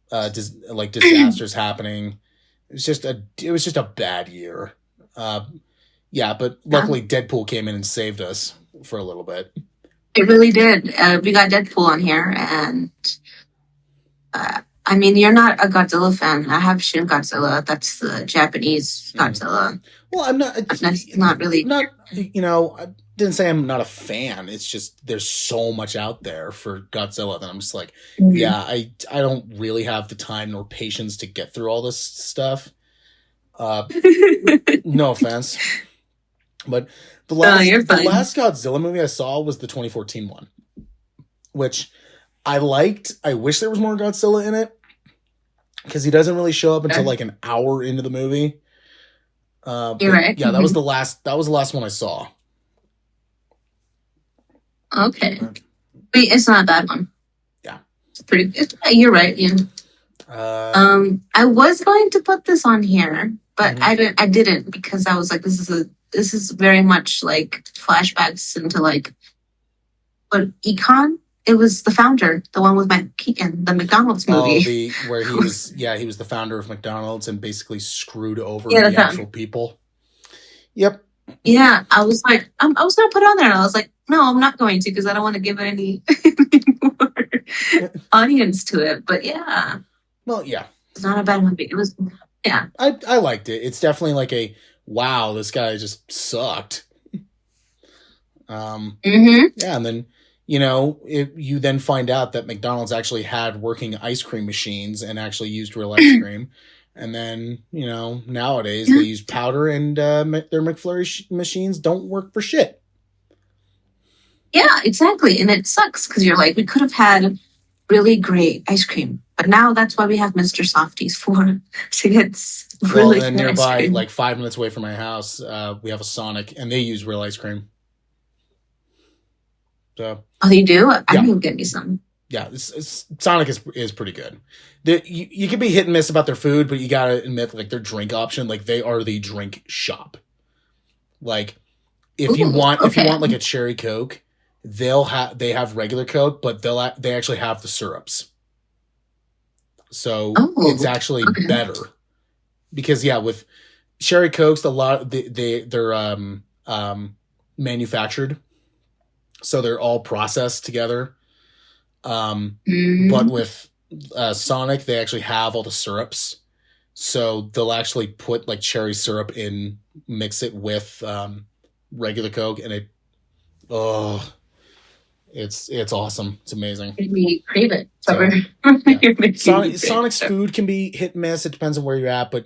disasters happening. It was just a bad year. Yeah, but luckily Deadpool came in and saved us for a little bit. It really did. We got Deadpool on here, and I mean, you're not a Godzilla fan. I have Shin Godzilla. That's the Japanese Godzilla. Well, I'm not. Not really. Not, you know, I didn't say I'm not a fan. It's just there's so much out there for Godzilla that I'm just like, yeah, I don't really have the time nor patience to get through all this stuff. No offense, but the last Godzilla movie I saw was the 2014 one, which I liked. I wish there was more Godzilla in it because he doesn't really show up until like an hour into the movie. You're right. Yeah, that was the last one I saw. Okay. Wait, it's not a bad one. Yeah. It's pretty good. You're right, yeah. I was going to put this on here, but I didn't because I was like, this is very much like flashbacks into like what econ It was the founder, the one with Mike Keaton, the McDonald's movie. Where he was the founder of McDonald's and basically screwed over Yeah, the actual people. Yep. Yeah, I was like, I was gonna put it on there, and I was like, no, I'm not going to because I don't want to give it any more audience to it. But yeah, well, yeah, it's not a bad movie. It was, yeah, I liked it. It's definitely like a wow, this guy just sucked. mm-hmm. Yeah, and then you then find out that McDonald's actually had working ice cream machines and actually used real ice cream. And then, nowadays they use powder and their McFlurry machines don't work for shit. Yeah, exactly. And it sucks because you're like, we could have had really great ice cream. But now that's why we have Mr. Softies for to get really good nearby, ice cream. Like 5 minutes away from my house, we have a Sonic and they use real ice cream. So, oh, they do? I can get me some. Yeah, Sonic is pretty good. You can be hit and miss about their food, but you gotta admit, like their drink option, like they are the drink shop. Like if you want like a cherry Coke, they have regular Coke, but they actually have the syrups. So it's actually better because with cherry Cokes, a lot they're manufactured, so they're all processed together. But with Sonic, they actually have all the syrups, so they'll actually put like cherry syrup in, mix it with regular Coke, and it's awesome. It's amazing. Made me crave it. So, Sonic's food can be hit and miss. It depends on where you're at, but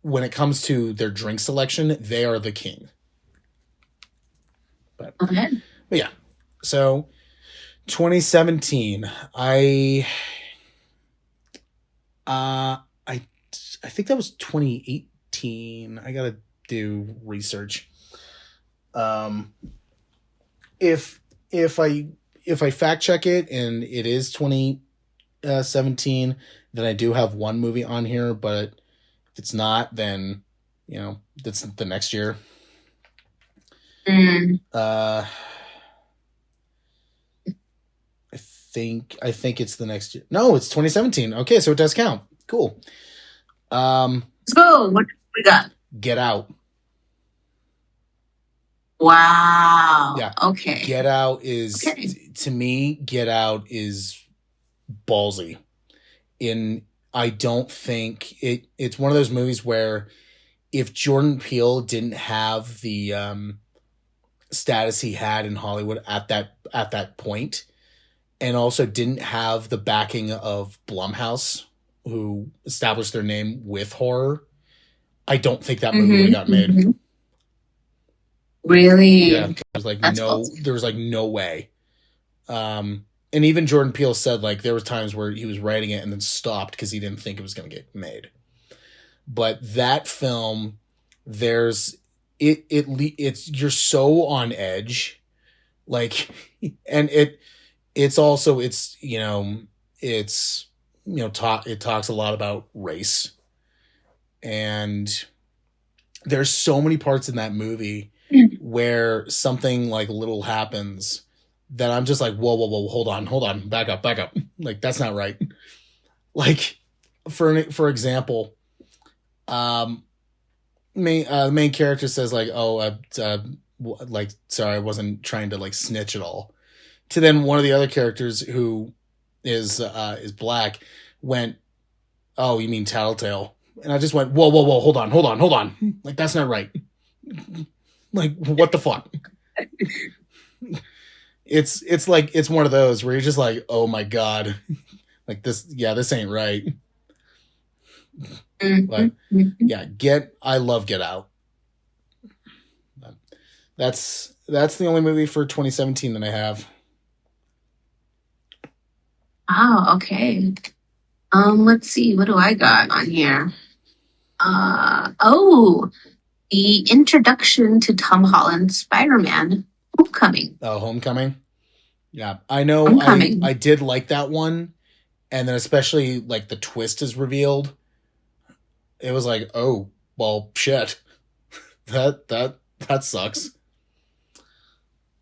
when it comes to their drink selection, they are the king. But yeah, so. 2017. I think that was 2018. I gotta do research. If I fact check it and it is 2017, then I do have one movie on here. But if it's not, then that's the next year. I think it's the next year. No, it's 2017. Okay, so it does count. Cool. Let's go. What we got? Get Out. Wow. Yeah. Okay. Get Out is to me. Get Out is ballsy. I don't think it's one of those movies where if Jordan Peele didn't have the status he had in Hollywood at that point. And also didn't have the backing of Blumhouse, who established their name with horror, I don't think that movie would have got made. Mm-hmm. Really? Yeah, there was no way. And even Jordan Peele said like there was times where he was writing it and then stopped because he didn't think it was going to get made. But that film, it's you're so on edge, like, and it talks a lot about race, and there's so many parts in that movie where something like little happens that I'm just like, whoa, hold on, back up, like that's not right. Like for example, the main character says like, like sorry, I wasn't trying to like snitch at all. To then one of the other characters who is black went, oh, you mean Tattletale? And I just went, whoa, hold on. Like, that's not right. Like, what the fuck? It's like, it's one of those where you're just like, oh my God. Like this ain't right. But yeah, I love Get Out. That's the only movie for 2017 that I have. Oh, okay. Let's see. What do I got on here? The introduction to Tom Holland's Spider-Man: Homecoming. Oh, Homecoming. Yeah, I know. I did like that one, and then especially like the twist is revealed. It was like, oh, well, shit. that sucks.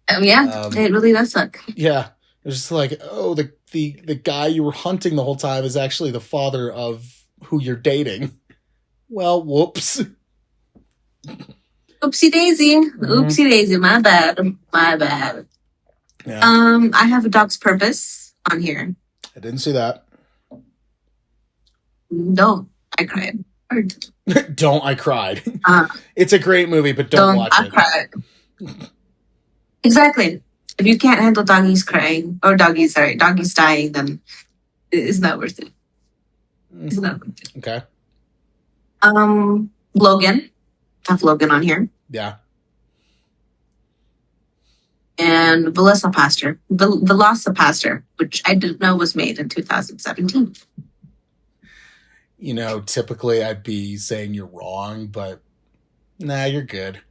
Oh yeah, it really does suck. Yeah. It's just like, oh, the guy you were hunting the whole time is actually the father of who you're dating. Well, whoops. Oopsie daisy. Oopsie daisy. My bad. My bad. Yeah. I have A Dog's Purpose on here. I didn't see that. No, I cried. Don't, I cried. It's a great movie, but don't watch it. I cried. Exactly. If you can't handle doggies crying, or doggies dying, then it's not worth it. It's not worth it. Okay. Logan. I have Logan on here. Yeah. And Velocipaster, which I didn't know was made in 2017. You know, typically I'd be saying you're wrong, but nah, you're good.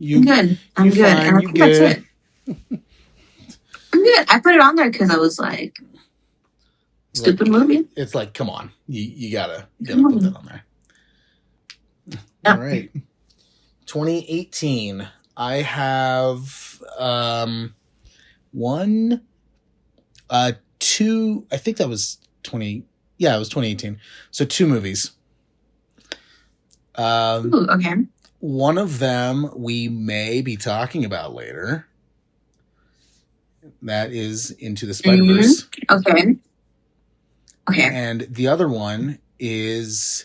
I'm good. I'm good. And I think that's it. I'm good. I put it on there because I was like, stupid movie. It's like, come on. You gotta put that on there. Yep. All right. 2018. I have two, I think that was 20. Yeah, it was 2018. So 2 movies. Ooh, okay. One of them we may be talking about later. That is Into the Spider-Verse. Okay. Okay. And the other one is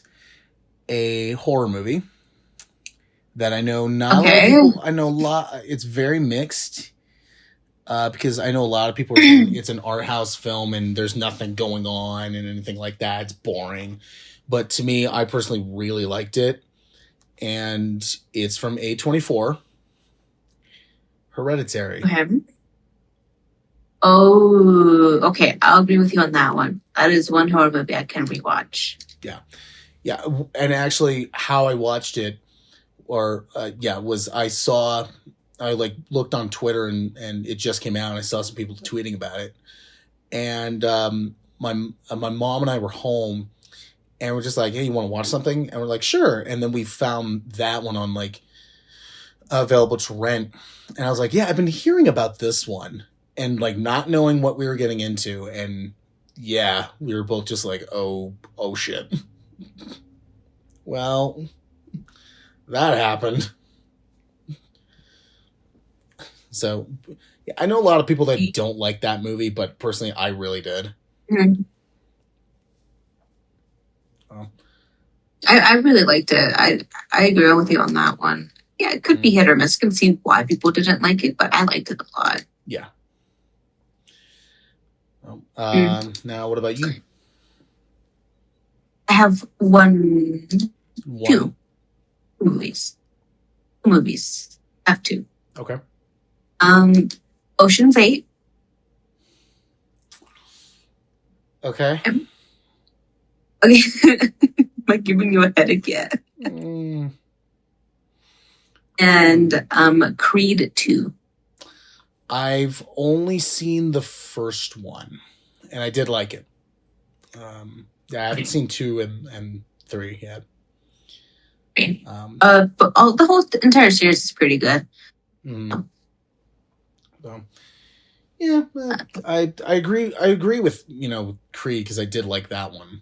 a horror movie that I know not a lot of people, I know a lot. It's very mixed because I know a lot of people are saying it's an art house film and there's nothing going on and anything like that. It's boring. But to me, I personally really liked it. And it's from A24. Hereditary. Okay. Oh, okay. I'll agree with you on that one. That is one horror movie I can rewatch. Yeah. Yeah. And actually, how I watched it, was I looked on Twitter and it just came out and I saw some people tweeting about it. And my mom and I were home and we're just like, hey, you want to watch something? And we're like, sure. And then we found that one on like available to rent. And I was like, yeah, I've been hearing about this one and like not knowing what we were getting into. And yeah, we were both just like, oh shit. Well, that happened. So yeah, I know a lot of people that don't like that movie, but personally, I really did. Mm-hmm. Oh. I really liked it. I agree with you on that one. Yeah, it could be hit or miss. I can see why people didn't like it, but I liked it a lot. Yeah. Now, what about you? I have two movies. I have 2. Okay. Ocean's 8. Okay. Okay. Am I giving you a headache yet? And Creed 2. I've only seen the first one, and I did like it. I haven't seen 2 and 3 yet. But the whole entire series is pretty good. So, yeah, I agree. I agree with Creed because I did like that one.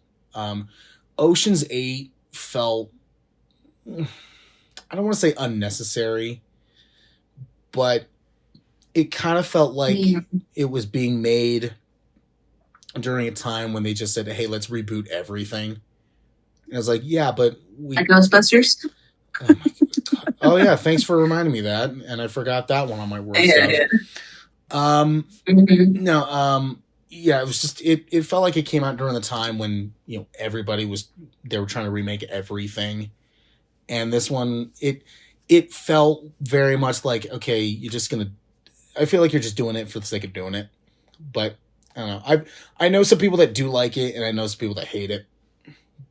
Ocean's 8 felt, I don't want to say unnecessary, but it kind of felt like it was being made during a time when they just said, hey, let's reboot everything. And I was like, yeah, but like Ghostbusters? Oh, my God. Oh, yeah, thanks for reminding me that. And I forgot that one on my work stuff. Yeah, it was just, it felt like it came out during the time when, everybody they were trying to remake everything. And this one, it felt very much like, okay, I feel like you're just doing it for the sake of doing it. But I don't know. I know some people that do like it, and I know some people that hate it.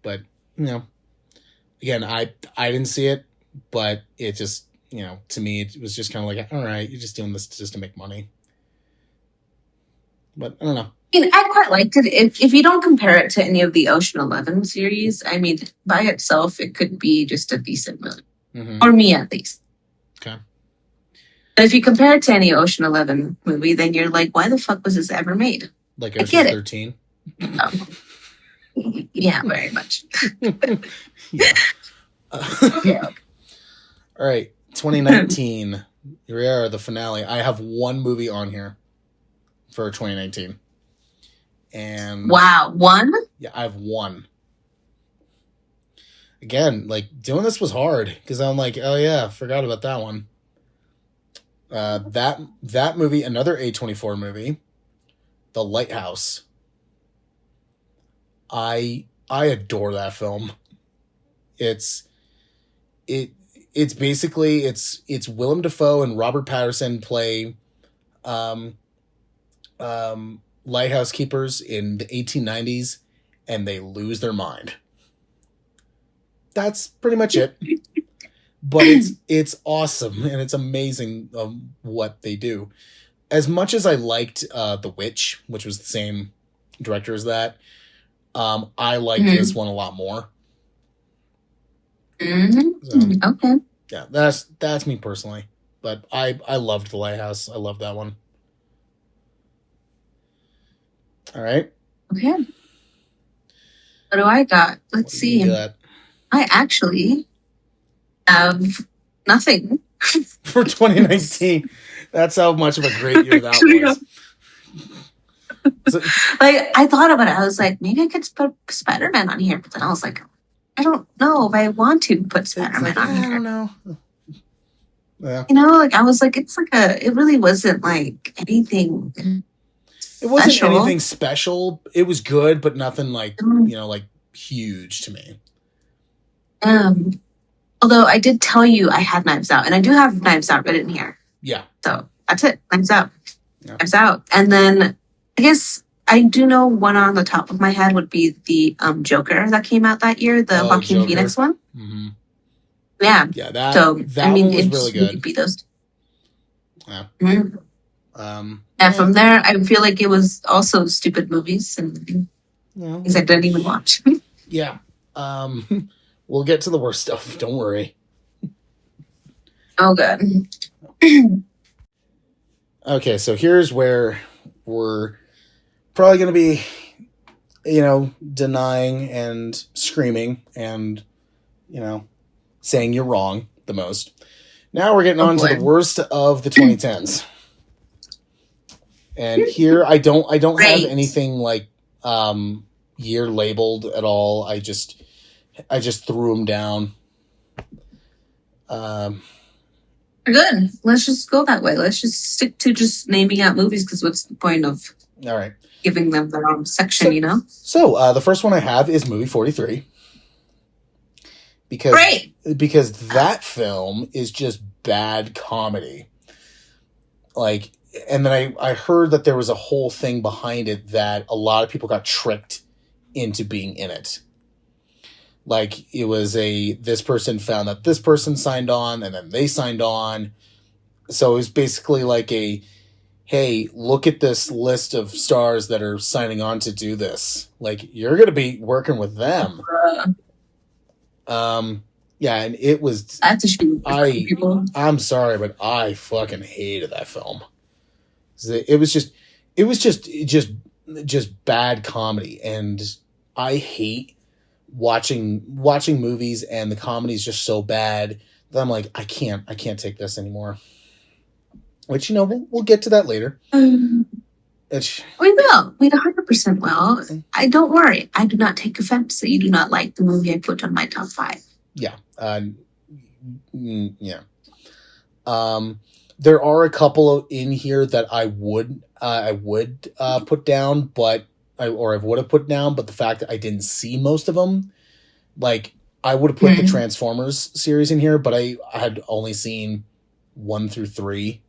But again, I didn't see it, but it just to me it was just kind of like, all right, you're just doing this just to make money. But I don't know. I quite liked it. If you don't compare it to any of the Ocean 11 series, I mean, by itself, it could be just a decent movie. Mm-hmm. Or me, at least. Okay. But if you compare it to any Ocean 11 movie, then you're like, why the fuck was this ever made? Like I get Ocean's it. 13? Yeah, very much. Yeah. Yeah. All right, 2019. Here we are, the finale. I have one movie on here for 2019. And wow, one? Yeah, I have one. Again, like, doing this was hard because I'm like, oh yeah, forgot about that one. That movie, another A24 movie, The Lighthouse. I adore that film. It's basically Willem Dafoe and Robert Pattinson play lighthouse keepers in the 1890s, and they lose their mind. That's pretty much it. But it's awesome, and it's amazing what they do. As much as I liked The Witch, which was the same director as that, I liked this one a lot more. So, okay. Yeah, that's me personally. But I loved The Lighthouse. I loved that one. All right. Okay. What do I got? Let's see. I actually have nothing. For 2019. That's how much of a great year that was. So, like, I thought about it. I was like, maybe I could put Spider-Man on here. But then I was like, I don't know if I want to put Spider-Man on here. I don't know. Yeah. You know, like, I was like, it really wasn't like anything. It wasn't anything special. It was good, but nothing like, like huge to me. Although I did tell you I had Knives Out, and I do have Knives Out written here. Yeah. So that's it. Knives Out. Yeah. Knives Out. And then I guess I do know one on the top of my head would be the Joker that came out that year, the Joaquin Phoenix one. Mm-hmm. Yeah. Yeah, that one was really good. Be those two. Yeah. Mm-hmm. And from there, I feel like it was also stupid movies and things I didn't even watch. Yeah. We'll get to the worst stuff. Don't worry. Oh, good. Okay, so here's where we're probably going to be, denying and screaming and, saying you're wrong the most. Now we're getting on to the worst of the 2010s. And here I don't have anything like year labeled at all. I just threw them down. Good. Let's just go that way. Let's just stick to just naming out movies because what's the point of all right giving them their own section, So the first one I have is movie 43. Because that film is just bad comedy. Like, and then I heard that there was a whole thing behind it that a lot of people got tricked into being in it. Like, it was this person found that this person signed on, and then they signed on. So it was basically like hey, look at this list of stars that are signing on to do this. Like, you're going to be working with them. Yeah, and it was... That's a shame. I'm sorry, but I fucking hated that film. It was just bad comedy, and I hate watching movies and the comedy is just so bad that I'm like, I can't take this anymore. Which, we'll get to that later. We will. We 100% will. I don't worry. I do not take offense that you do not like the movie I put on my top 5. Yeah. Yeah. There are a couple in here that I would put down, but I would have put down, but the fact that I didn't see most of them, like, I would have put the Transformers series in here, but I had only seen 1 through 3.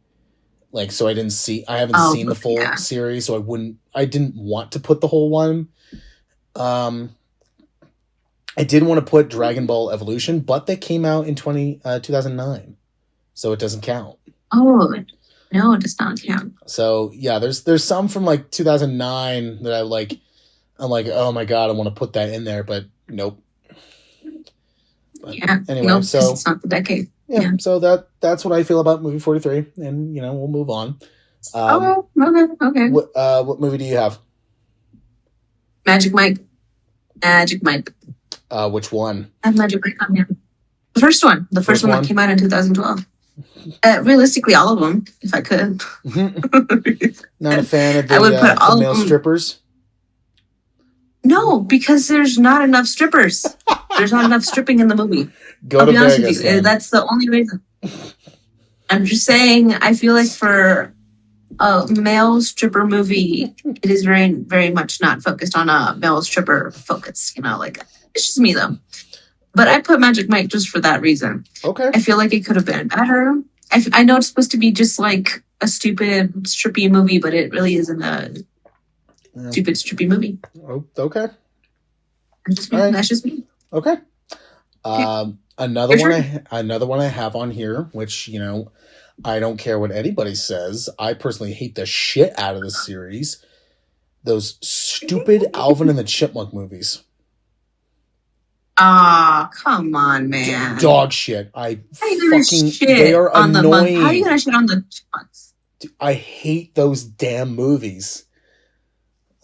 Like, so I haven't seen the full series, so I didn't want to put the whole one. I did want to put Dragon Ball Evolution, but they came out in 2009, so it doesn't count. Oh, no, it does not count. So yeah, there's some from like 2009 that I'm like, oh my god, I want to put that in there, but nope. But yeah, anyway, so it's not the decade. Yeah. So that's what I feel about movie 43, and we'll move on. Okay. What movie do you have? Magic Mike. Which one? I have Magic Mike on here. The first one that came out in 2012. Realistically, all of them, if I could. Not a fan of I would put all the male of them. strippers. No, because there's not enough strippers. There's not enough stripping in the movie. I'll be honest with you. That's the only reason. I'm just saying, I feel like for a male stripper movie, it is very, very much not focused on a male stripper focus. It's just me though. But I put Magic Mike just for that reason. Okay. I feel like it could have been better. I know it's supposed to be just like a stupid strippy movie, but it really isn't a stupid strippy movie. Oh, okay. That's just me. Okay. Another one I have on here, which I don't care what anybody says. I personally hate the shit out of this series. Those stupid Alvin and the Chipmunk movies. Come on, man. Dog shit. They are annoying. How are you gonna shit on the Chipmunks? I hate those damn movies.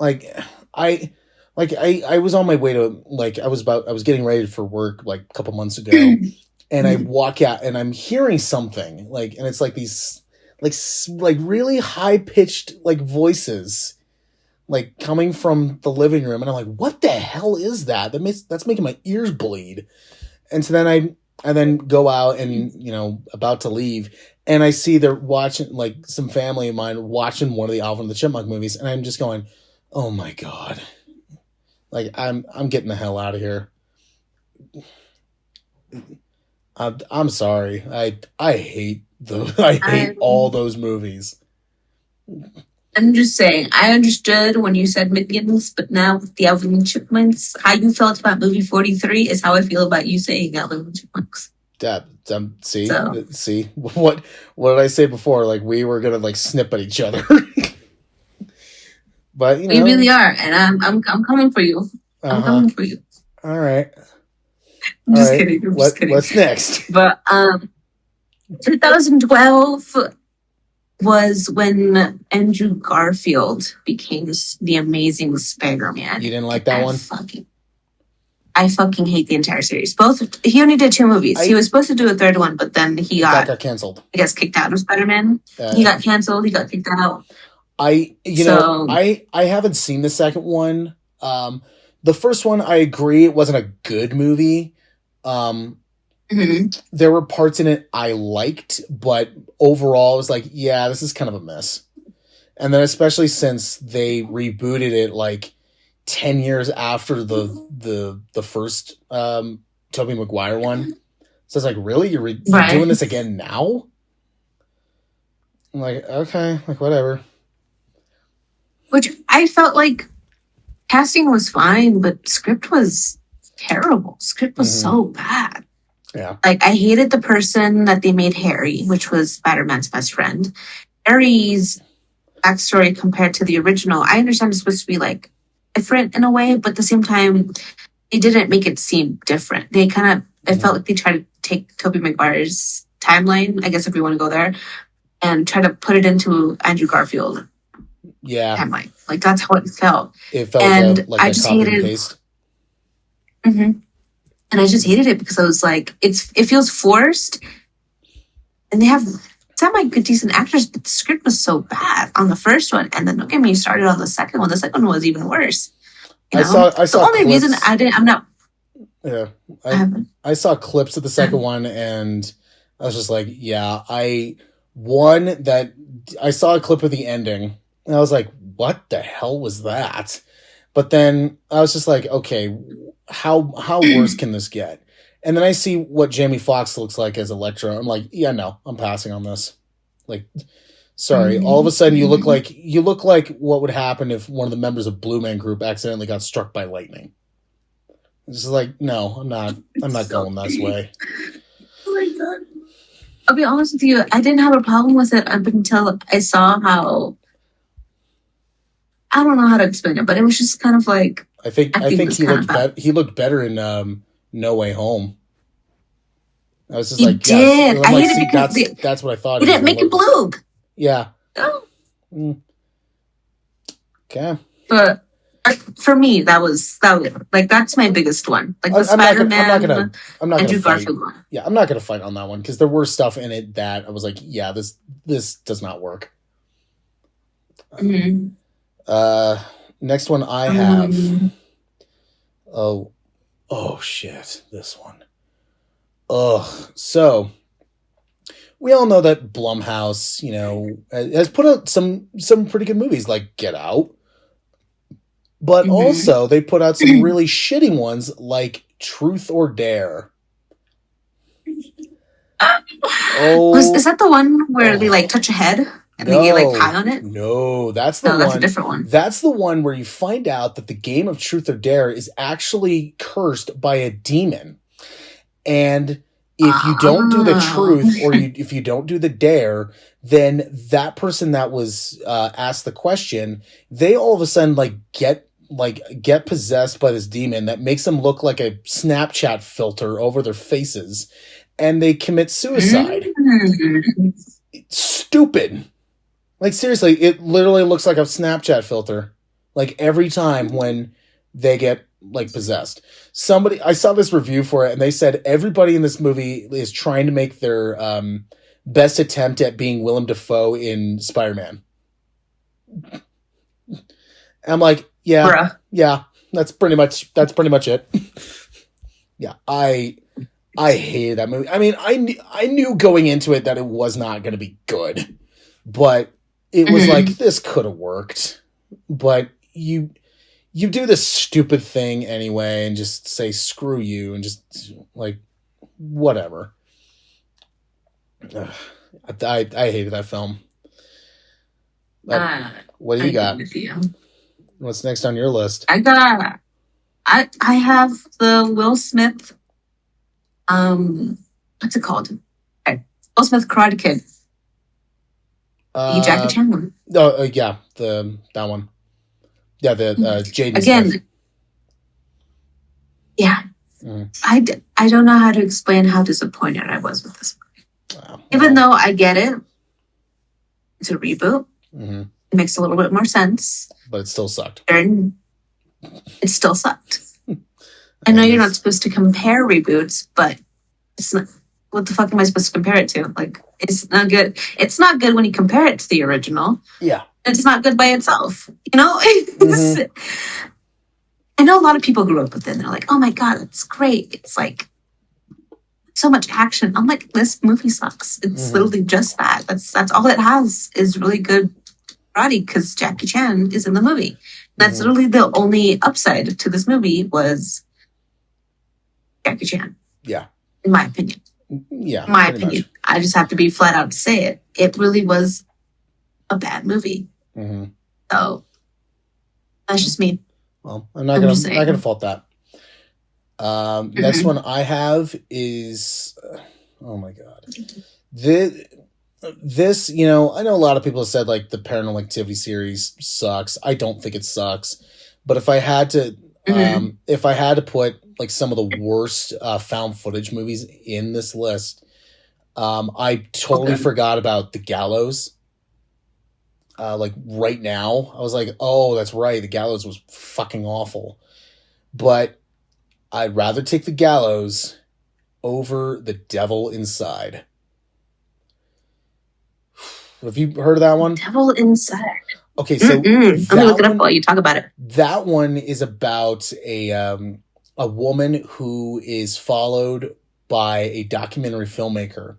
I was on my way to I was getting ready for work a couple months ago, and I walk out and I'm hearing something and it's these really high pitched voices coming from the living room, and I'm like, what the hell is that? That's making my ears bleed. And so then I then go out and about to leave, and I see they're watching some family of mine watching one of the Alvin and the Chipmunk movies, and I'm just going, oh my God. I'm getting the hell out of here. I'm sorry. I hate all those movies. I'm just saying, I understood when you said Minions, but now with the Alvin and Chipmunks, how you felt about movie 43 is how I feel about you saying Alvin and Chipmunks. See what did I say before? We were gonna snip at each other. But we really are, and I'm coming for you. I'm coming for you. All right. I'm just kidding. What's next? But 2012 was when Andrew Garfield became the Amazing Spider-Man. You didn't like that one? I fucking hate the entire series. He only did 2 movies. He was supposed to do a third one, but then he got canceled. I guess kicked out of Spider-Man. He got canceled. He got kicked out. I haven't seen the second one. The first one, I agree, it wasn't a good movie. There were parts in it I liked, but overall, it was yeah, this is kind of a mess. And then, especially since they rebooted it 10 years after the first Tobey Maguire one, so it's really, you're doing this again now? I'm okay, whatever. Which I felt casting was fine, but script was terrible. Script was so bad. Yeah. I hated the person that they made Harry, which was Spider-Man's best friend. Harry's backstory compared to the original, I understand it's supposed to be different in a way, but at the same time, they didn't make it seem different. They it felt like they tried to take Tobey Maguire's timeline, I guess if we want to go there, and try to put it into Andrew Garfield. Yeah. Timeline. That's how it felt. It felt like I just hated it. And I just hated it because I was it feels forced. And they have good decent actors, but the script was so bad on the first one. And then don't get me started on the second one. The second one was even worse. I saw the only clips. Reason I'm not. Yeah. I saw clips of the second one, and I was just yeah, I saw a clip of the ending, and I was what the hell was that? But then I was just okay, how worse can this get? And then I see what Jamie Foxx looks like as Electro. I'm yeah, no, I'm passing on this. Sorry. All of a sudden you look like what would happen if one of the members of Blue Man Group accidentally got struck by lightning. It's just no, I'm not going this way. Oh my God. I'll be honest with you, I didn't have a problem with it up until I saw how, I don't know how to explain it, but it was just kind of I think he looked better in No Way Home. I was just He like, yes. did. I'm I like, hate see, it because that's what I thought. he didn't make it blue. Yeah. Oh. Okay. But for me, that's my biggest one. Like the Spider-Man, I'm not Andrew gonna fight. Garfield one. Yeah, I'm not gonna fight on that one because there were stuff in it that I was like, yeah, this does not work. Mm-hmm. Next one I have. Oh shit! This one. Ugh. So we all know that Blumhouse, has put out some pretty good movies like Get Out, but also they put out some really shitty ones like Truth or Dare. Is that the one where they like touch a head and they get like high on it? No, that's the one. That's a different one. That's the one where you find out that the game of Truth or Dare is actually cursed by a demon. And if you don't do the truth or if you don't do the dare, then that person that was asked the question, they all of a sudden get possessed by this demon that makes them look like a Snapchat filter over their faces, and they commit suicide. Stupid. Like, seriously, it literally looks like a Snapchat filter. Like, every time when they get, like, possessed. I saw this review for it, and they said everybody in this movie is trying to make their best attempt at being Willem Dafoe in Spider-Man. I'm like, yeah, that's pretty much it. Yeah, I hated that movie. I mean, I knew going into it that it was not going to be good, but it was like, this could have worked. But you do this stupid thing anyway and just say screw you and just like whatever. I hated that film. What do you got? What's next on your list? I have the Will Smith. What's it called? Will Smith Karate Kid. The Jackie Chan one. Oh, yeah, that one. Yeah, the Jaden again. Smith. Yeah, I don't know how to explain how disappointed I was with this movie. Wow. Even though I get it, it's a reboot. Mm-hmm. It makes a little bit more sense, but it still sucked. It still sucked. I know you're not supposed to compare reboots, but it's not. What the fuck am I supposed to compare it to? Like, it's not good. It's not good when you compare it to the original. Yeah. It's not good by itself. Mm-hmm. I know a lot of people grew up with it and they're like, oh my God, it's great. It's like so much action. I'm like, this movie sucks. It's literally just that. That's all it has is really good karate because Jackie Chan is in the movie. That's literally the only upside to this movie was Jackie Chan. Yeah. In my opinion. Yeah. In my opinion. Much. I just have to be flat out to say it. It really was a bad movie. Mm-hmm. So that's just me. Well, I'm not gonna fault that. Next one I have is oh my God. This, I know a lot of people have said like the Paranormal Activity series sucks. I don't think it sucks. But if I had to put like some of the worst found footage movies in this list, I totally forgot about The Gallows. Like right now, I was like, oh, that's right. The Gallows was fucking awful. But I'd rather take The Gallows over The Devil Inside. Have you heard of that one? Devil Inside. Okay, so I'm gonna look it up while you talk about it. That one is about a woman who is followed by a documentary filmmaker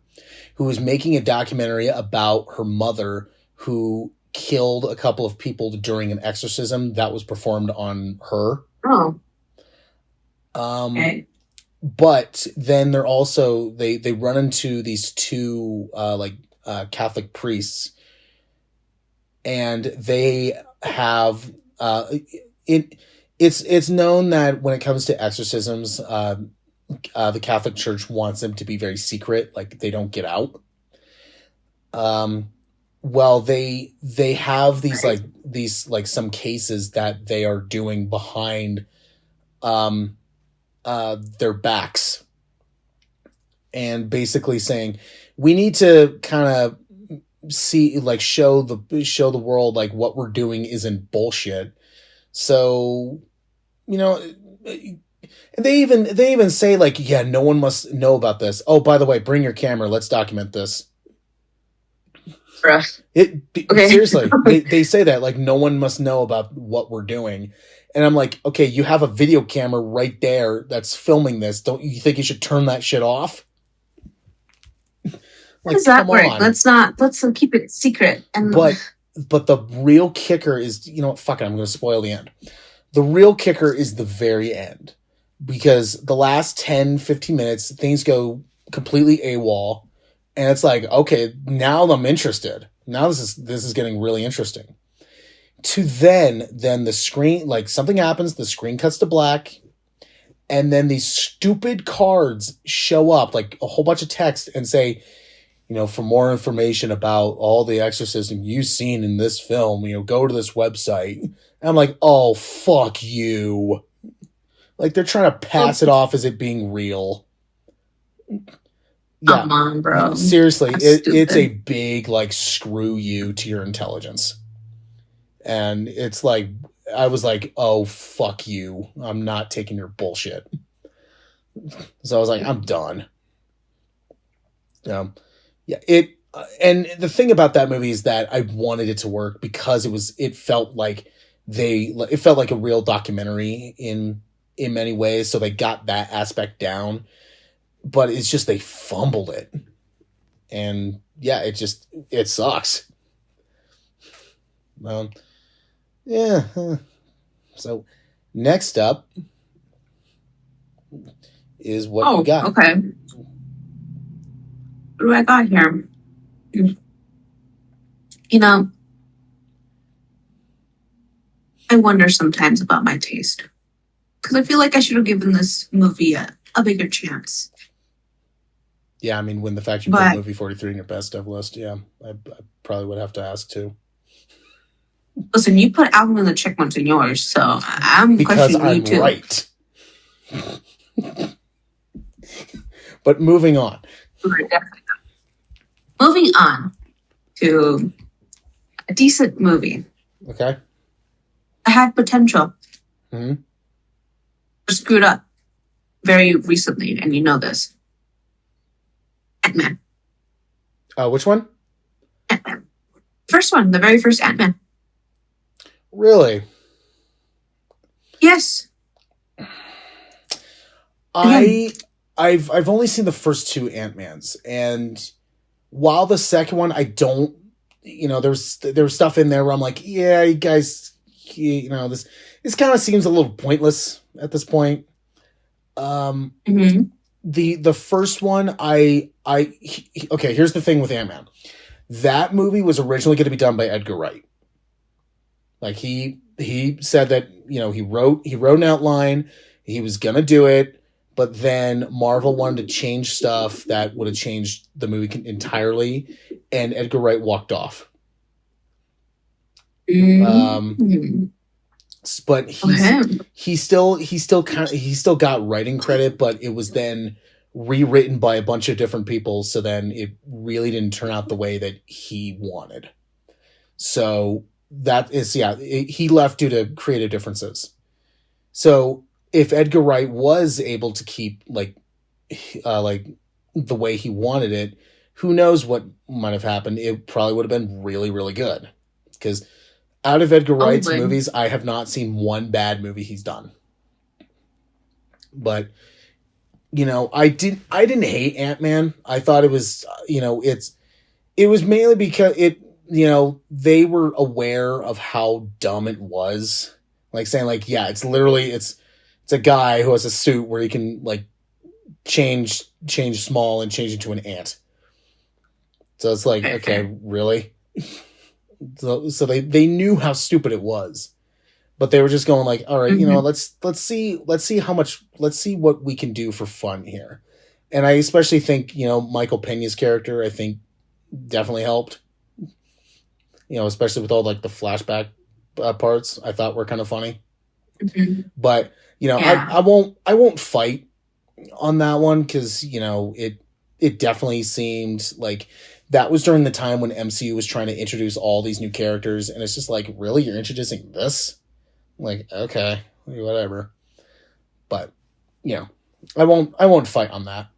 who is making a documentary about her mother who killed a couple of people during an exorcism that was performed on her. Oh. Okay. But then they're also they run into these two Catholic priests, and they have it's known that when it comes to exorcisms, the Catholic Church wants them to be very secret, like they don't get out. Well, they have these some cases that they are doing behind their backs. and basically saying we need to kind of show the world like what we're doing isn't bullshit. So, they even say like, yeah, no one must know about this. Oh, by the way, bring your camera. Let's document this. Okay. Seriously, they say that like no one must know about what we're doing. And I'm like, okay, you have a video camera right there that's filming this. Don't you think you should turn that shit off? How does that work? Let's keep it secret. But the real kicker is, fuck it, I'm going to spoil the end. The real kicker is the very end. Because the last 10, 15 minutes, things go completely AWOL. And it's like, okay, now I'm interested. Now this is getting really interesting. To then the screen, like something happens, the screen cuts to black, and then these stupid cards show up, like a whole bunch of text, and say, for more information about all the exorcism you've seen in this film, go to this website. And I'm like, oh, fuck you. Like, they're trying to pass it off as it being real. Yeah. Come on, bro. Seriously, it's a big, like, screw you to your intelligence. And it's like, I was like, oh, fuck you. I'm not taking your bullshit. So I was like, I'm done. And the thing about that movie is that I wanted it to work because it felt like a real documentary in many ways. So they got that aspect down, but it's just, they fumbled it. And yeah, it sucks. Yeah. So next up is what we got. Okay. What do I got here? I wonder sometimes about my taste. Because I feel like I should have given this movie a bigger chance. Yeah, I mean, when the fact you put movie 43 in your best of list, yeah, I probably would have to ask too. Listen, you put Alvin and the Chipmunks in yours, so I'm questioning you too. Right. But moving on. Moving on to a decent movie. Okay. I had potential. Mm-hmm. Screwed up very recently, and you know this. Ant-Man. Which one? Ant-Man. First one, the very first Ant-Man. Really? Yes. I've only seen the first two Ant-Mans, and while the second one I don't, there was stuff in there where I'm like, yeah, you guys, this kind of seems a little pointless at this point. Mm-hmm. The first one, okay, here's the thing with Ant-Man. That movie was originally going to be done by Edgar Wright. Like he said that, he wrote an outline, he was going to do it, but then Marvel wanted to change stuff that would have changed the movie entirely, and Edgar Wright walked off. Mm-hmm. But he still got writing credit, but it was then rewritten by a bunch of different people, so then it really didn't turn out the way that he wanted. So that is, he left due to creative differences. So if Edgar Wright was able to keep like the way he wanted it, who knows what might have happened? It probably would have been really, really good. Because out of Edgar Wright's movies, I have not seen one bad movie he's done. But I didn't hate Ant-Man. I thought it was, it was mainly because they were aware of how dumb it was. Like saying like, yeah, it's literally, it's a guy who has a suit where he can like change small and change into an ant. So it's like, okay, really? So they knew how stupid it was, but they were just going like, all right, let's see what we can do for fun here. And I especially think, Michael Peña's character, I think definitely helped, especially with all like the flashback parts I thought were kind of funny. Mm-hmm. But, I won't fight on that one. 'Cause, it definitely seemed like that was during the time when MCU was trying to introduce all these new characters, and it's just like, really, you're introducing this? Like, okay, whatever. But I won't fight on that.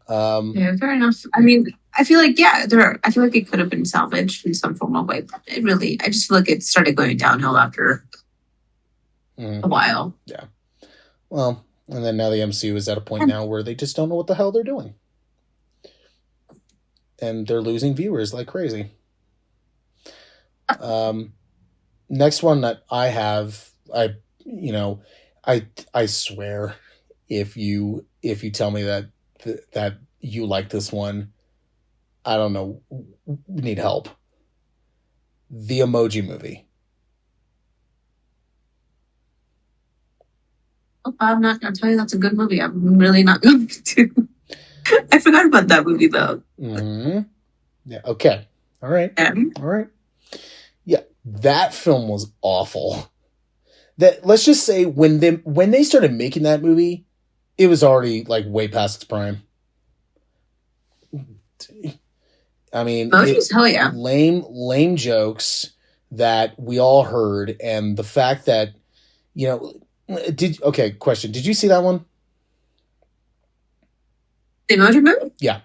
Yeah, fair enough. I mean, I feel like I feel like it could have been salvaged in some form of way. But I just feel like it started going downhill after a while. Yeah. Well, and then now the MCU is at a point now where they just don't know what the hell they're doing, and they're losing viewers like crazy. Next one that I have, I swear, if you tell me that you like this one, I don't know, need help. The Emoji Movie. I'm not gonna tell you that's a good movie. I'm really not going to. I forgot about that movie though. Mm-hmm. Yeah. Okay. All right. All right. Yeah, that film was awful. That, let's just say, when they started making that movie, it was already like way past its prime. I mean, hell yeah, lame jokes that we all heard, and the fact that question: did you see that one? The Emoji Movie? Yeah.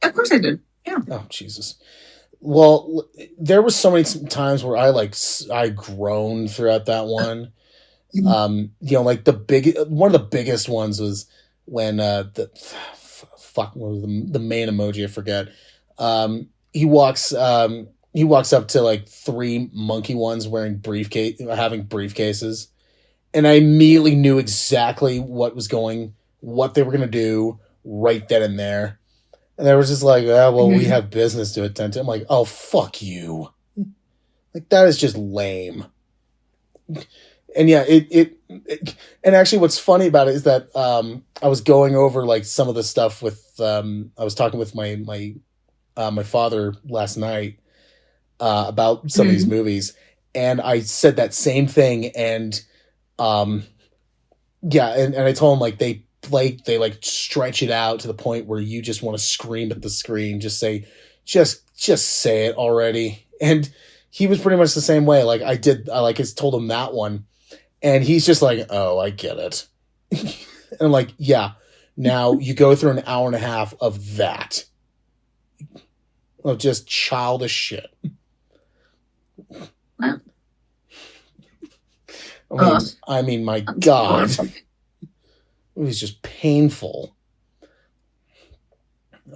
Of course I did. Yeah. Oh, Jesus. Well, there were so many times where I groaned throughout that one. Like one of the biggest ones was when the main emoji, I forget. He walks up to like 3 monkey ones having briefcases, and I immediately knew exactly what they were gonna do right then and there. And they were just like, we have business to attend to. I'm like, oh, fuck you. Like, that is just lame. And yeah, and actually what's funny about it is that I was going over like some of the stuff with, I was talking with my father last night about some of these movies, and I said that same thing, and and I told him like they stretch it out to the point where you just want to scream at the screen, just say it already. And he was pretty much the same way. Like I told him that one, and he's just like, oh, I get it. And I'm like, yeah, now you go through an hour and a half of that, of just childish shit. I mean, my God. It was just painful.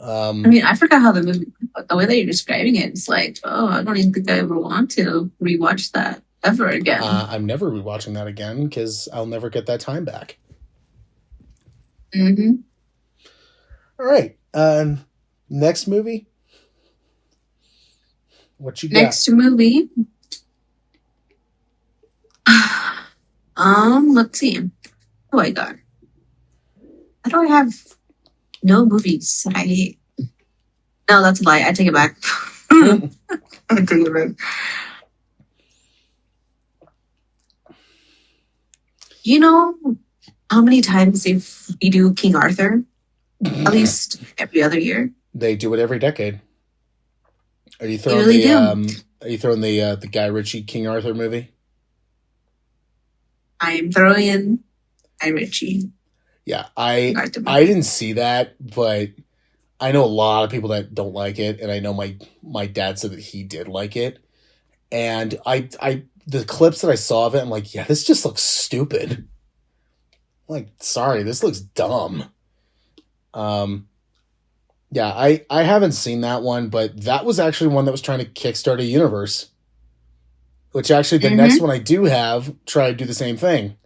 I mean, I forgot how the way that you're describing it, it's like, oh, I don't even think I ever want to rewatch that ever again. I'm never rewatching that again because I'll never get that time back. Mm-hmm. All right. Next movie. What you got? Next movie. Let's see. Oh my God. Why do I have no movies that I hate? No, that's a lie. I take it back. I take it back. You know how many times they redo King Arthur? At least every other year. They do it every decade. Are you throwing the Guy Ritchie King Arthur movie? I am throwing in Guy Ritchie. Yeah, I didn't see that, but I know a lot of people that don't like it, and I know my dad said that he did like it. And the clips that I saw of it, I'm like, yeah, this just looks stupid. I'm like, sorry, this looks dumb. Yeah, I haven't seen that one, but that was actually one that was trying to kickstart a universe. Which actually the next one I do have tried to do the same thing,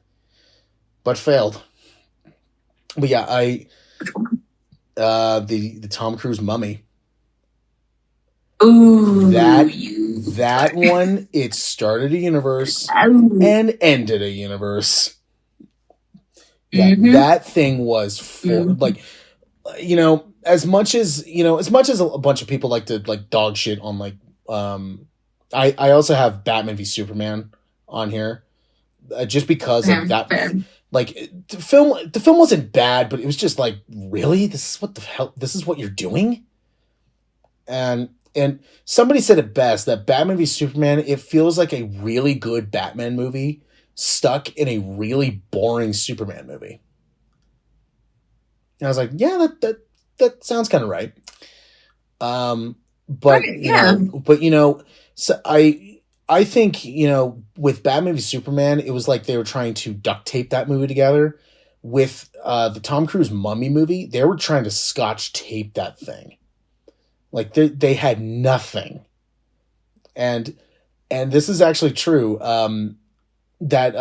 but failed. But yeah, the Tom Cruise Mummy. Ooh, that one, it started a universe and ended a universe. Yeah, that thing was like, as much as a bunch of people like to like dog shit on like, I also have Batman v Superman on here, just because of that. like the film wasn't bad, but it was just like, really, this is what the hell, this is what you're doing. And somebody said it best, that Batman v Superman, it feels like a really good Batman movie stuck in a really boring Superman movie. And I was like, yeah, that sounds kind of right. But Right, yeah. so I think, with Batman v Superman, it was like they were trying to duct tape that movie together. With the Tom Cruise Mummy movie, they were trying to scotch tape that thing. Like they had nothing. And this is actually true. That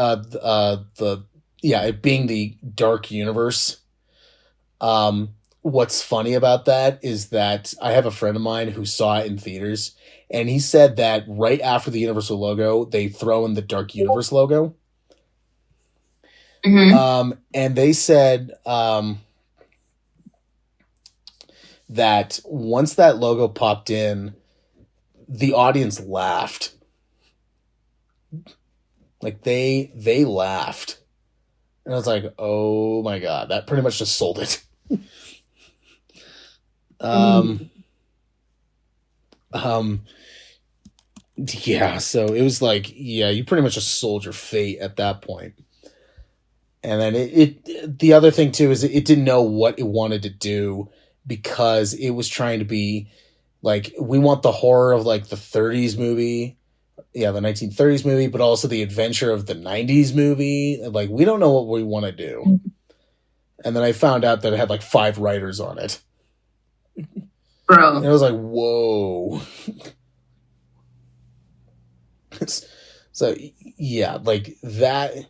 it being the dark universe. What's funny about that is that I have a friend of mine who saw it in theaters, and he said that right after the Universal logo, they throw in the Dark Universe logo. Mm-hmm. And they said that once that logo popped in, the audience laughed. Like they laughed. And I was like, oh my God, that pretty much just sold it. Yeah, so it was like, yeah, you pretty much just sold your fate at that point. And then the other thing too is it didn't know what it wanted to do, because it was trying to be like, we want the horror of like the 30s movie, the 1930s movie, but also the adventure of the 90s movie. Like, we don't know what we want to do. And then I found out that it had like 5 writers on it. Bro. And I was like, whoa. So yeah, like that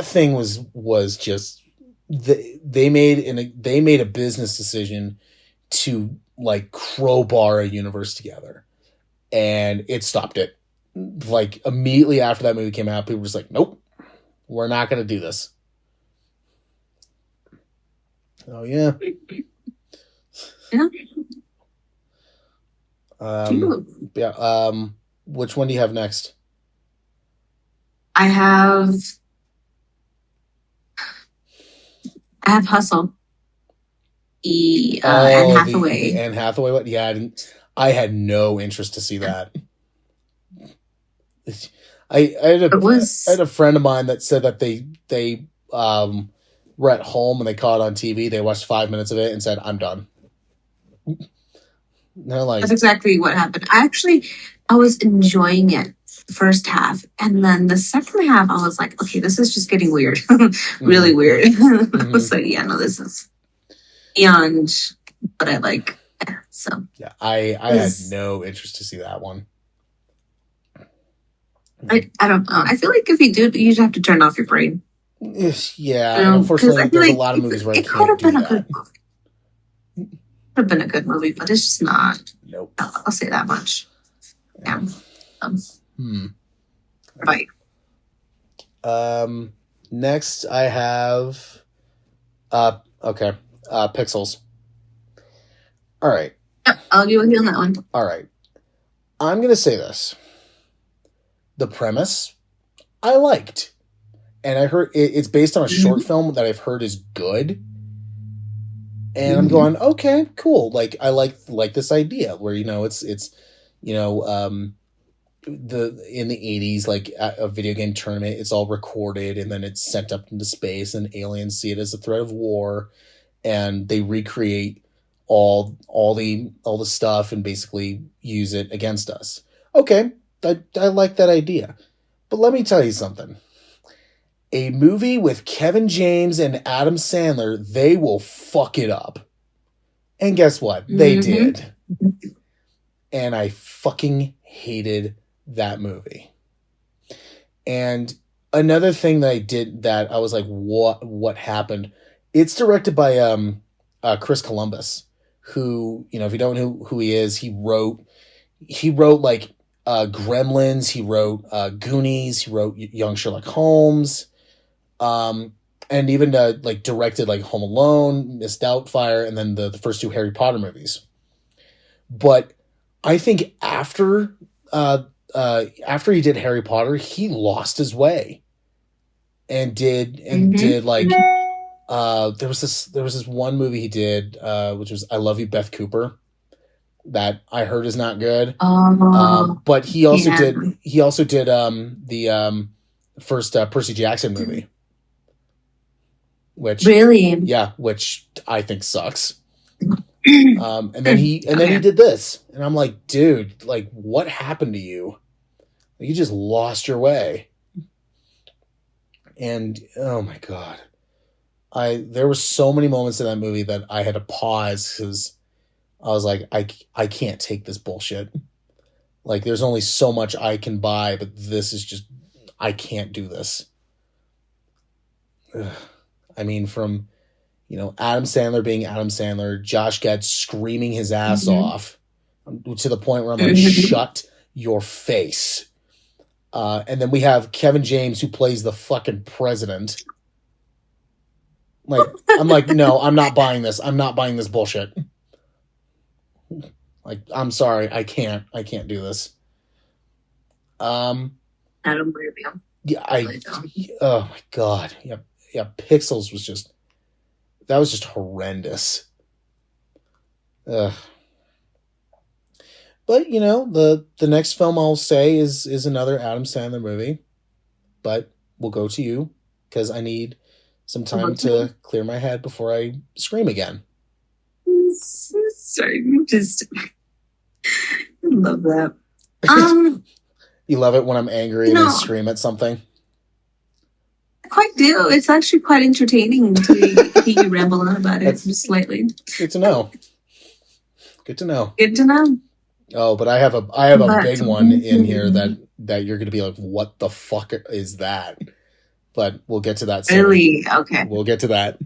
thing was just, they made a business decision to like crowbar a universe together, and it stopped it. Like immediately after that movie came out, people were just like, nope, we're not going to do this. Oh yeah. Yeah. Which one do you have next? I have Hustle. Anne Hathaway. The Anne Hathaway one? Yeah, I had no interest to see that. I had a friend of mine that said that they were at home and they caught it on TV. They watched 5 minutes of it and said, I'm done. They're like, that's exactly what happened. I was enjoying it the first half, and then the second half I was like, okay, this is just getting weird. Really weird. I was like, yeah, no, this is beyond what I like. So yeah, I had no interest to see that one. I don't know. I feel like if you do, you just have to turn off your brain. Yeah, unfortunately, there's a lot of movies where it could have been a good movie. Could have been a good movie, but it's just not. Nope. I'll say that much. Yeah. Right. Next I have Pixels. All right. Yep, I'll agree with you on that one. All right. I'm going to say this. The premise I liked. And I heard it's based on a short film that I've heard is good. And I'm going, okay, cool. Like, I like this idea where, it's in the 80s, like a video game tournament, it's all recorded and then it's sent up into space and aliens see it as a threat of war, and they recreate all the stuff and basically use it against us. Okay, I like that idea. But let me tell you something. A movie with Kevin James and Adam Sandler, they will fuck it up. And guess what? They did. And I fucking hated that movie. And another thing that I did that I was like, what happened? It's directed by Chris Columbus, who, if you don't know who he is, he wrote like Gremlins, he wrote Goonies, he wrote Young Sherlock Holmes, and even directed like Home Alone, Miss Doubtfire, and then the first 2 Harry Potter movies. But I think after he did Harry Potter, he lost his way. and did like there was this one movie he did which was I Love You, Beth Cooper, that I heard is not good. But he also did the first Percy Jackson movie, which which I think sucks. And then he did this, and I'm like, dude, like, what happened to you? You just lost your way. And oh my god, there were so many moments in that movie that I had to pause because I was like, I can't take this bullshit. Like, there's only so much I can buy, but this is just, I can't do this. Ugh. I mean, from, Adam Sandler being Adam Sandler, Josh Gad screaming his ass off to the point where I'm like, shut your face. And then we have Kevin James, who plays the fucking president. Like, I'm like, no, I'm not buying this. I'm not buying this bullshit. Like, I'm sorry, I can't do this. I don't believe you. Yeah, oh my god, yeah. Pixels was just horrendous. But the next film I'll say is another Adam Sandler movie, but we'll go to you because I need some time to clear my head before I scream again. Sorry, I love that. You love it when I'm angry and I scream at something? I quite do. It's actually quite entertaining to hear you ramble on about it just slightly. Good to know. Good to know. Oh, but I have a big one in here that you're going to be like, what the fuck is that? But we'll get to that soon. Really? Okay. We'll get to that.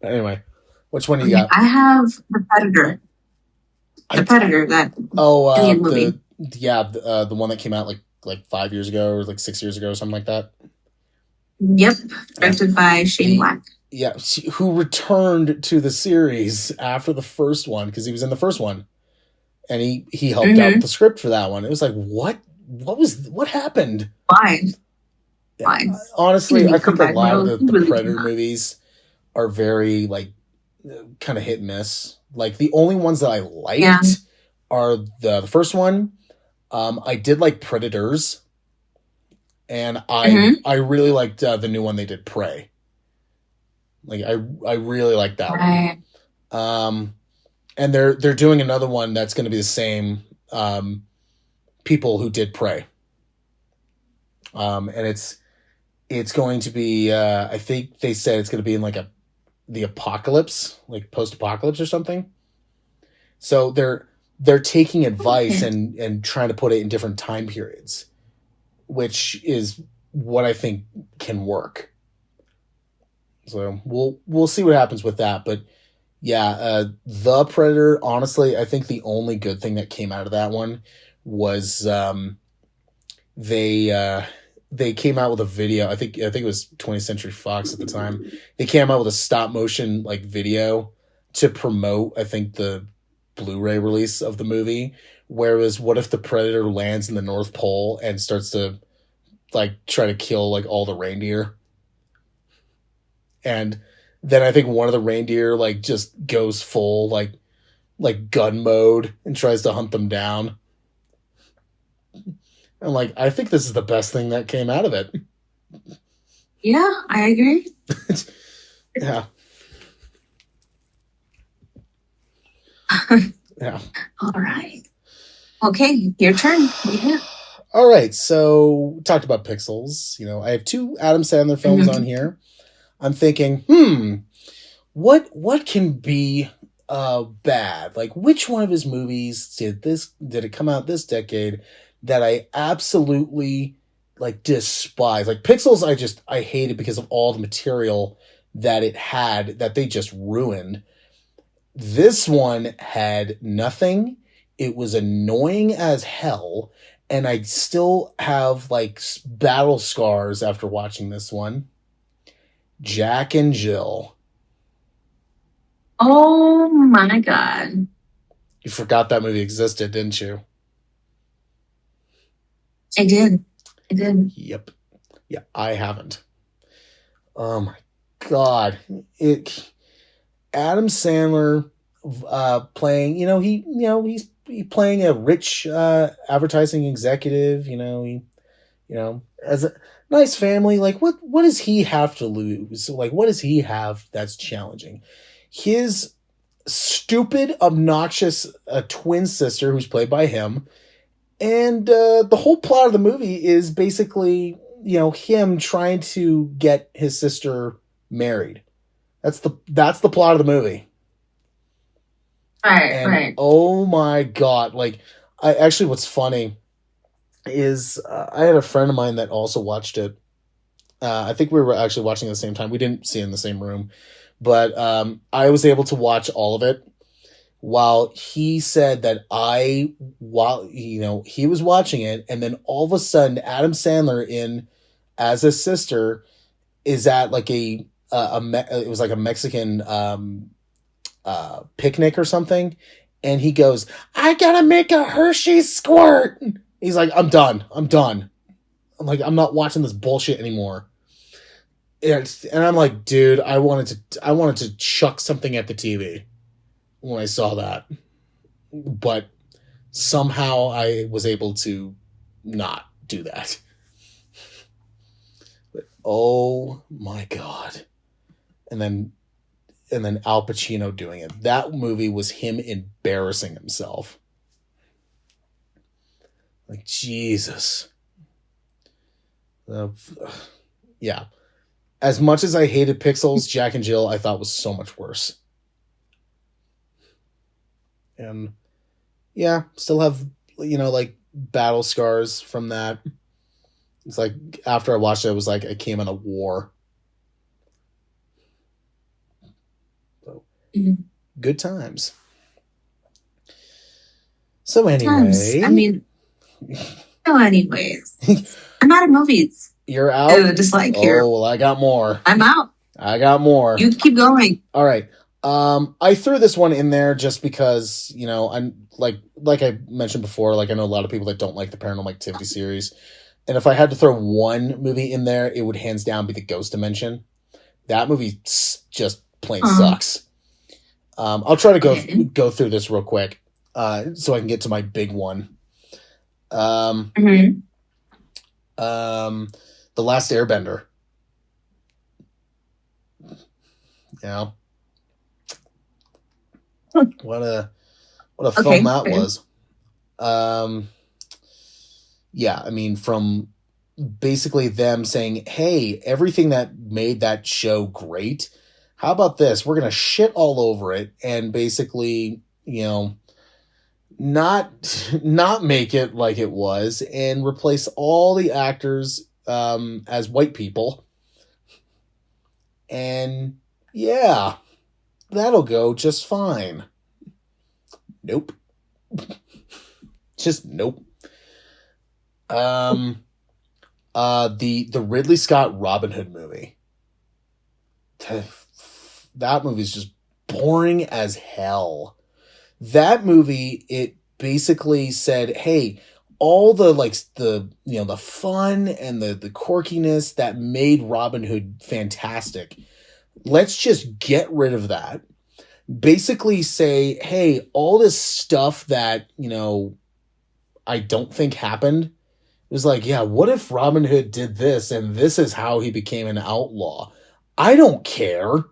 Anyway, which one do you got? I have The Predator. That alien movie. The one that came out like 5 years ago or like 6 years ago or something like that. Yep, directed by Shane Black. Yeah, who returned to the series after the first one because he was in the first one, and he helped out with the script for that one. It was like, what happened? Why? Honestly, I think a lot of the Predator movies are very like kind of hit and miss. Like, the only ones that I liked are the first one. I did like Predators, and I really liked the new one they did, Prey. Like, I really like that one. And they're doing another one that's going to be the same people who did Prey. And it's going to be I think they said it's going to be in like the apocalypse, like post-apocalypse or something. So they're taking advice and trying to put it in different time periods, which is what I think can work. So we'll see what happens with that. But yeah, The Predator, honestly, I think the only good thing that came out of that one was they came out with a video. I think it was 20th Century Fox at the time. They came out with a stop motion like video to promote, I think, the Blu-ray release of the movie, where it was, what if the Predator lands in the North Pole and starts to like try to kill like all the reindeer? And then I think one of the reindeer like just goes full like gun mode and tries to hunt them down. And like, I think this is the best thing that came out of it. Yeah, I agree. Yeah. Yeah. All right. Okay, your turn. Yeah. All right. So we talked about Pixels. I have 2 Adam Sandler films on here. I'm thinking, what can be bad? Like, which one of his movies did it come out this decade that I absolutely like despise? Like, Pixels, I hate it because of all the material that it had that they just ruined. This one had nothing. It was annoying as hell, and I still have like battle scars after watching this one. Jack and Jill. Oh my god. You forgot that movie existed, didn't you? I did. Yep. Yeah, I haven't. Oh my God. Adam Sandler playing, he's playing a rich advertising executive, as a nice family. Like, what does he have to lose? Like, what does he have that's challenging? His stupid, obnoxious twin sister, who's played by him, and the whole plot of the movie is basically, him trying to get his sister married. That's the plot of the movie. Right, And right. oh my God, like, what's funny is I had a friend of mine that also watched it. I think we were actually watching at the same time. We didn't see it in the same room, but I was able to watch all of it while he said that while he was watching it, and then all of a sudden Adam Sandler in as his sister is at like it was like a Mexican picnic or something, and he goes, "I gotta make a Hershey squirt." He's like, I'm done. I'm like, I'm not watching this bullshit anymore. And I'm like, dude, I wanted to chuck something at the TV when I saw that, but somehow I was able to not do that. But oh my God. And then Al Pacino doing it. That movie was him embarrassing himself. Like, Jesus. Yeah. As much as I hated Pixels, Jack and Jill I thought was so much worse. And yeah, still have, like, battle scars from that. It's like, after I watched it, it was like I came in a war. So, good times. So anyway. I mean, anyways. I'm out of movies. You're out? Dislike here. Oh, well, I got more. I'm out. I got more. You keep going. All right. I threw this one in there just because, I'm like I mentioned before, like, I know a lot of people that don't like the Paranormal Activity series. And if I had to throw one movie in there, it would hands down be The Ghost Dimension. That movie just plain sucks. I'll try to go through this real quick so I can get to my big one. The Last Airbender. Yeah. What a film that was. Yeah, I mean, from basically them saying, hey, everything that made that show great, how about this? We're going to shit all over it and basically, not make it like it was and replace all the actors as white people. And yeah, that'll go just fine. Nope. Just nope. The Ridley Scott Robin Hood movie. That movie's just boring as hell. That movie, it basically said, hey, all the the fun and the quirkiness that made Robin Hood fantastic, let's just get rid of that. Basically say, hey, all this stuff that, I don't think happened. It was like, yeah, what if Robin Hood did this and this is how he became an outlaw? I don't care.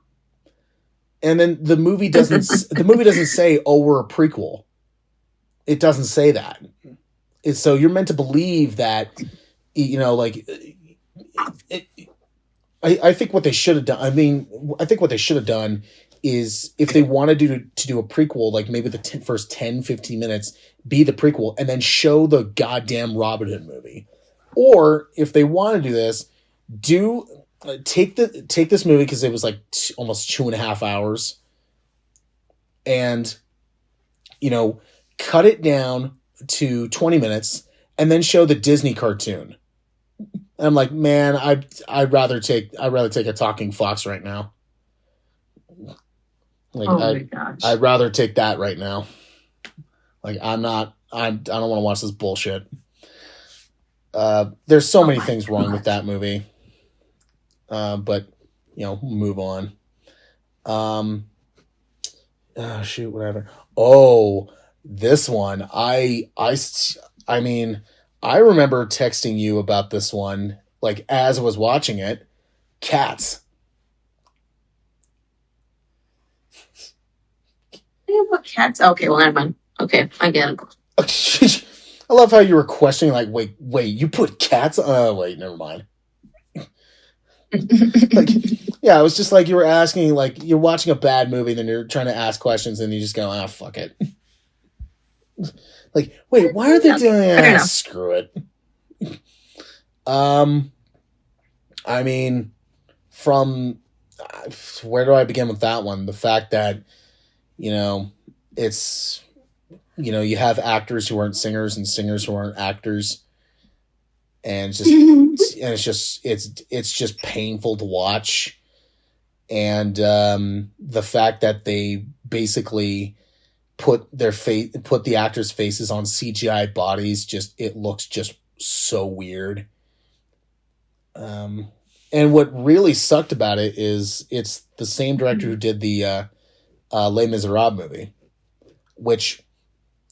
And then the movie doesn't say, oh, we're a prequel. It doesn't say that. So you're meant to believe that, I think what they should have done. I think what they should have done is, if they wanted to do a prequel, like maybe the first 10, 15 minutes be the prequel and then show the goddamn Robin Hood movie. Or if they want to do this, take this movie, because it was like almost 2.5 hours, and cut it down to 20 minutes and then show the Disney cartoon. And I'm like, man, I'd rather take a talking fox right now. Like, my gosh. I'd rather take that right now. Like, I don't want to watch this bullshit. There's so Oh many my things wrong with gosh. that movie. But move on. Um, oh, shoot, whatever. Oh, this one. I mean, I remember texting you about this one, like as I was watching it. Cats. What cats? Okay, well, never mind. Okay, I get it. I love how you were questioning, like, wait, you put cats? Wait, never mind. Like, yeah, it was just like you were asking, like, you're watching a bad movie, then you're trying to ask questions, and you just go, ah, fuck it. Like, wait, why are they Okay, doing fair enough. screw it. Um, I mean, from where do I begin with that one? The fact that, you know, it's, you have actors who aren't singers and singers who aren't actors. And it's just painful to watch. And the fact that they basically put the actors' faces on CGI bodies, it looks just so weird. And what really sucked about it is it's the same director who did the Les Miserables movie, which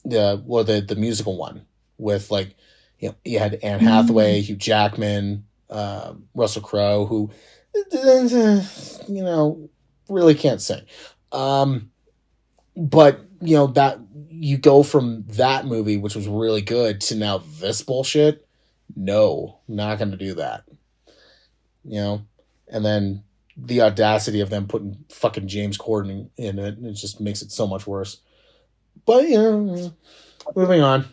the musical one with, like, you had Anne Hathaway, Hugh Jackman, Russell Crowe, who really can't sing. But that you go from that movie, which was really good, to now this bullshit. No, not going to do that. And then the audacity of them putting fucking James Corden in it just makes it so much worse. But moving on.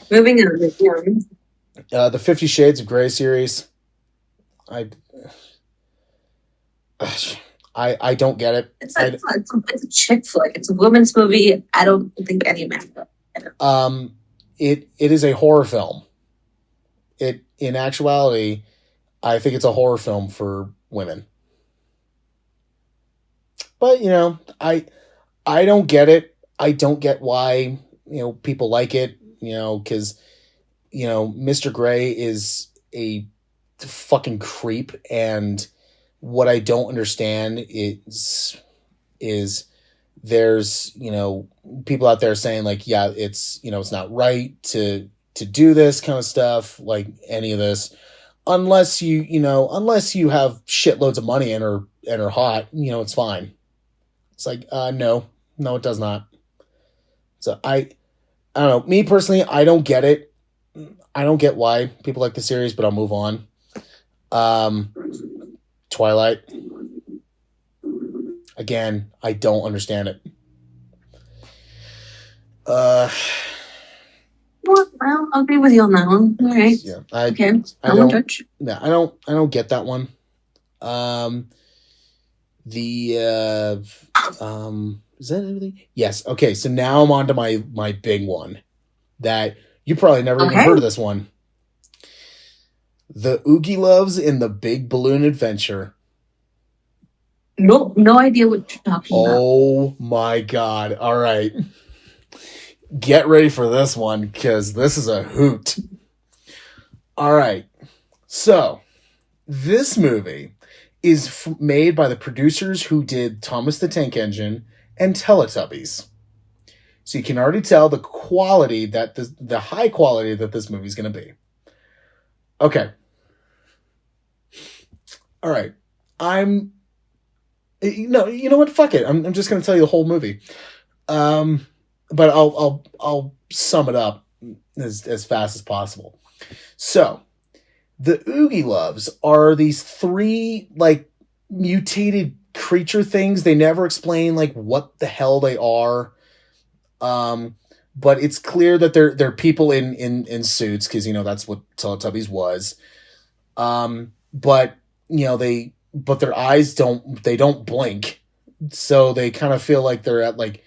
Moving on. The 50 Shades of Grey series. I don't get it. It's a chick flick. It's a women's movie. I don't think any man. It is a horror film. In actuality, I think it's a horror film for women. But I don't get it. I don't get why people like it. Because Mr. Grey is a fucking creep, and what I don't understand is there's people out there saying, like, yeah, it's it's not right to do this kind of stuff, like any of this, unless you have shitloads of money and are hot, it's fine. It's like, no, it does not. So I don't know. Me personally, I don't get it. I don't get why people like the series, but I'll move on. Twilight. Again, I don't understand it. Well, I'll agree with you on that one. All right. Yeah, I don't judge. Yeah, I don't get that one. Is that everything? Yes. Okay. So now I'm on to my big one that you probably never even heard of this one. The Oogie Loves in the Big Balloon Adventure. No idea what you're talking about. Oh my God. All right. Get ready for this one, because this is a hoot. All right. So this movie is made by the producers who did Thomas the Tank Engine and Teletubbies. So you can already tell the quality the high quality that this movie is going to be. Okay. All right. You know what? Fuck it. I'm just going to tell you the whole movie. But I'll sum it up as fast as possible. So, the Oogie Loves are these three, like, mutated creature things. They never explain, like, what the hell they are. But it's clear that they're people in suits, because that's what Teletubbies was. But their eyes don't blink, so they kind of feel like they're at, like,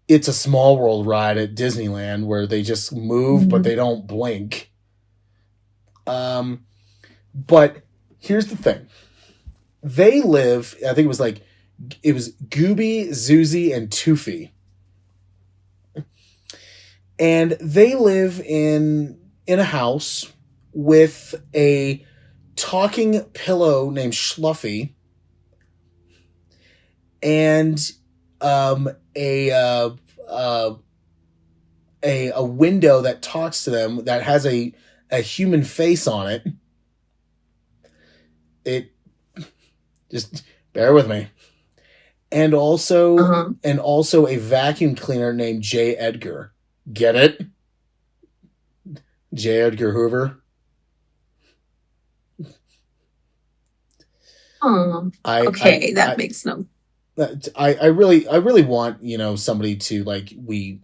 It's a Small World ride at Disneyland, where they just move, but they don't blink. But here's the thing. They live, I think it was Gooby, Zuzi, and Toofy. And they live in in a house with a talking pillow named Schluffy and um, a, uh, uh, a window that talks to them that has a human face on it. It just bear with me. And also a vacuum cleaner named J. Edgar. Get it? J. Edgar Hoover. Oh, okay, that makes no. I really want, you know, somebody to, like, we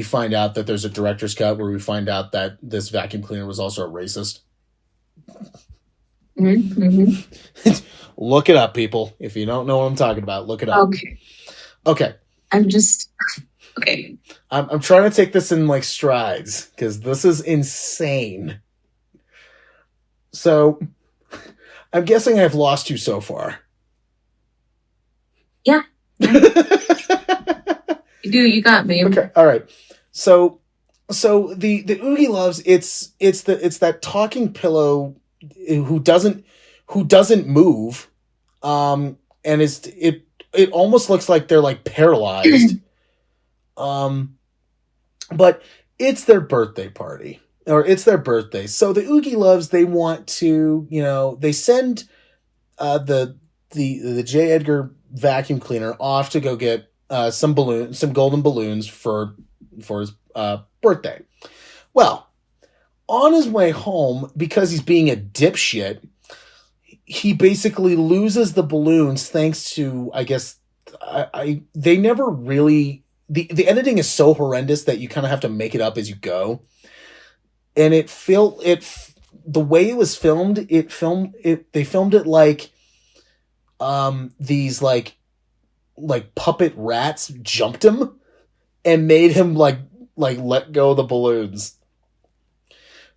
find out that there's a director's cut where we find out that this vacuum cleaner was also a racist. Mm-hmm. Look it up, people. If you don't know what I'm talking about, look it up. Okay. I'm just okay. I'm trying to take this in like strides because this is insane. So, I'm guessing I've lost you so far. Yeah. You got me. Okay, all right. So the Oogie Loves, it's that talking pillow who doesn't move, and it almost looks like they're like paralyzed. But it's their birthday party, or it's their birthday. So the Oogie Loves, they want to, you know, they send the J. Edgar vacuum cleaner off to go get some golden balloons for his birthday. Well, on his way home, because he's being a dipshit, he basically loses the balloons thanks to, I guess, they never really, the editing is so horrendous that you kind of have to make it up as you go. And the way it was filmed, they filmed it like these like puppet rats jumped him and made him like let go of the balloons.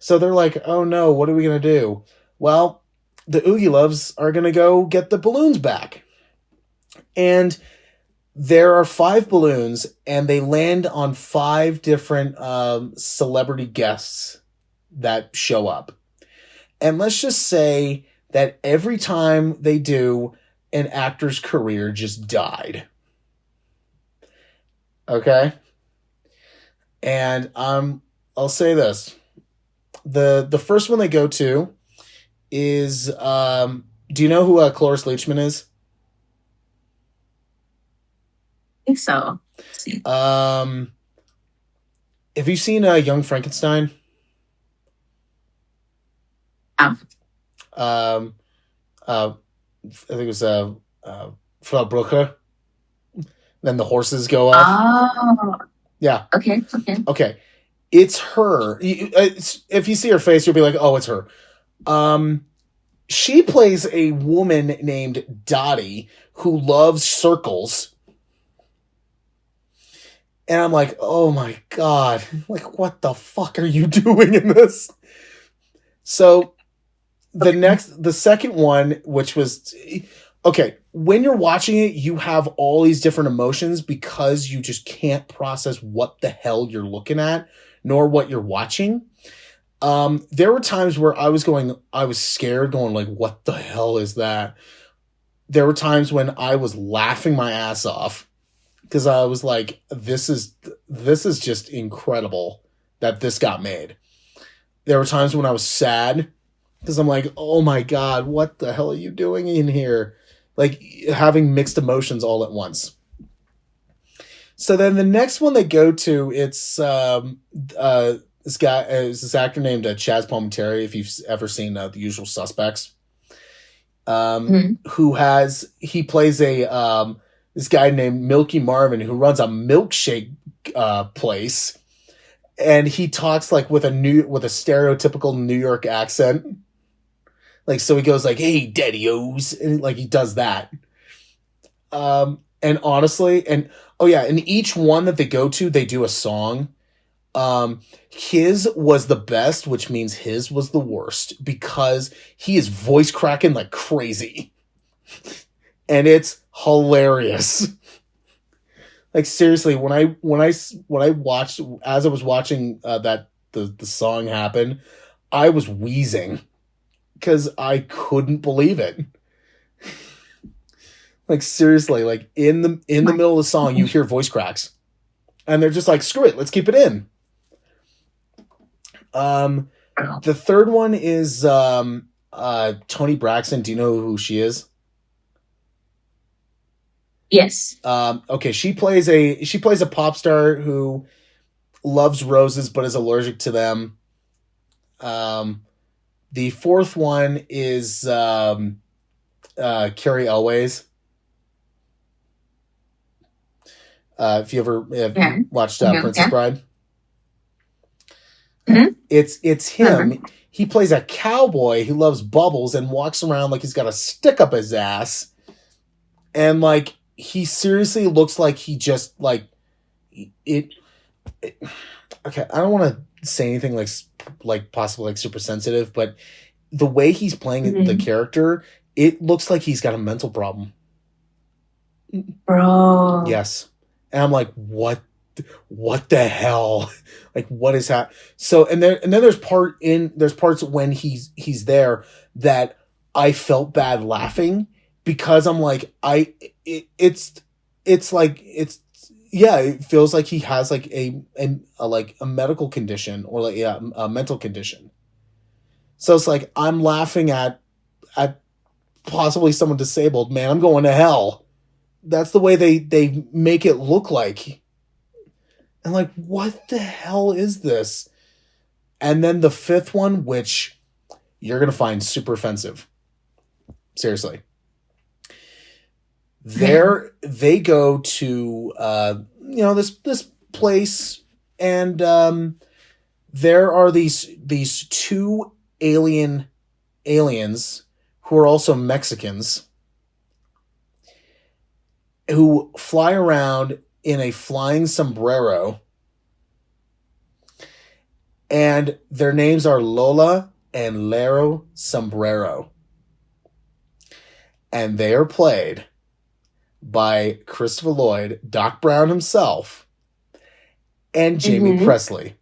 So they're like, oh no, what are we gonna do? Well, the Oogie Loves are gonna go get the balloons back. And there are 5 balloons, and they land on 5 different celebrity guests that show up. And let's just say that every time they do, an actor's career just died. Okay? And I'll say this. The first one they go to is, do you know who Cloris Leachman is? I think so. Have you seen Young Frankenstein? Yeah. I think it was Frau Brucker. Then the horses go off. Oh. Yeah. Okay. It's her. If you see her face, you'll be like, oh, it's her. She plays a woman named Dottie who loves circles. And I'm like, oh my God. Like, what the fuck are you doing in this? So the second one, which was, okay, when you're watching it, you have all these different emotions because you just can't process what the hell you're looking at, nor what you're watching. There were times where I was scared, going like, what the hell is that? There were times when I was laughing my ass off because I was like, this is just incredible that this got made. There were times when I was sad because I'm like, oh my God, what the hell are you doing in here? Like, having mixed emotions all at once. So then the next one they go to, it's this actor named Chaz Palminteri, if you've ever seen The Usual Suspects, he plays this guy named Milky Marvin who runs a milkshake place, and he talks like with a stereotypical New York accent. Like, so he goes like, hey, daddy-os, and like he does that. And honestly, and oh yeah, in each one that they go to, they do a song. His was the best, which means his was the worst, because he is voice cracking like crazy. And it's hilarious. Like, seriously, when I watched, as I was watching the the song happened, I was wheezing because I couldn't believe it. Like seriously, like in the middle of the song, you hear voice cracks, and they're just like, "Screw it, let's keep it in." The third one is Toni Braxton. Do you know who she is? Yes. Okay, she plays a pop star who loves roses but is allergic to them. The fourth one is Carrie Elways. If you ever watched Princess Bride, it's him. He plays a cowboy who loves bubbles and walks around like he's got a stick up his ass, and like he seriously looks like he just like it. Okay, I don't want to say anything like possibly like super sensitive, but the way he's playing the character, it looks like he's got a mental problem. Bro. Yes. And I'm like, what the hell? Like, what is happening? So, and then there's parts when he's there that I felt bad laughing because I'm like, it feels like he has like a medical condition or like a mental condition. So it's like I'm laughing at possibly someone disabled. Man, I'm going to hell. That's the way they make it look like. And like, what the hell is this? And then the fifth one, which you're going to find super offensive. Seriously. They go to, this place, and there are these two aliens who are also Mexicans who fly around in a flying sombrero, and their names are Lola and Lero Sombrero, and they are played by Christopher Lloyd, Doc Brown himself, and Jamie Presley.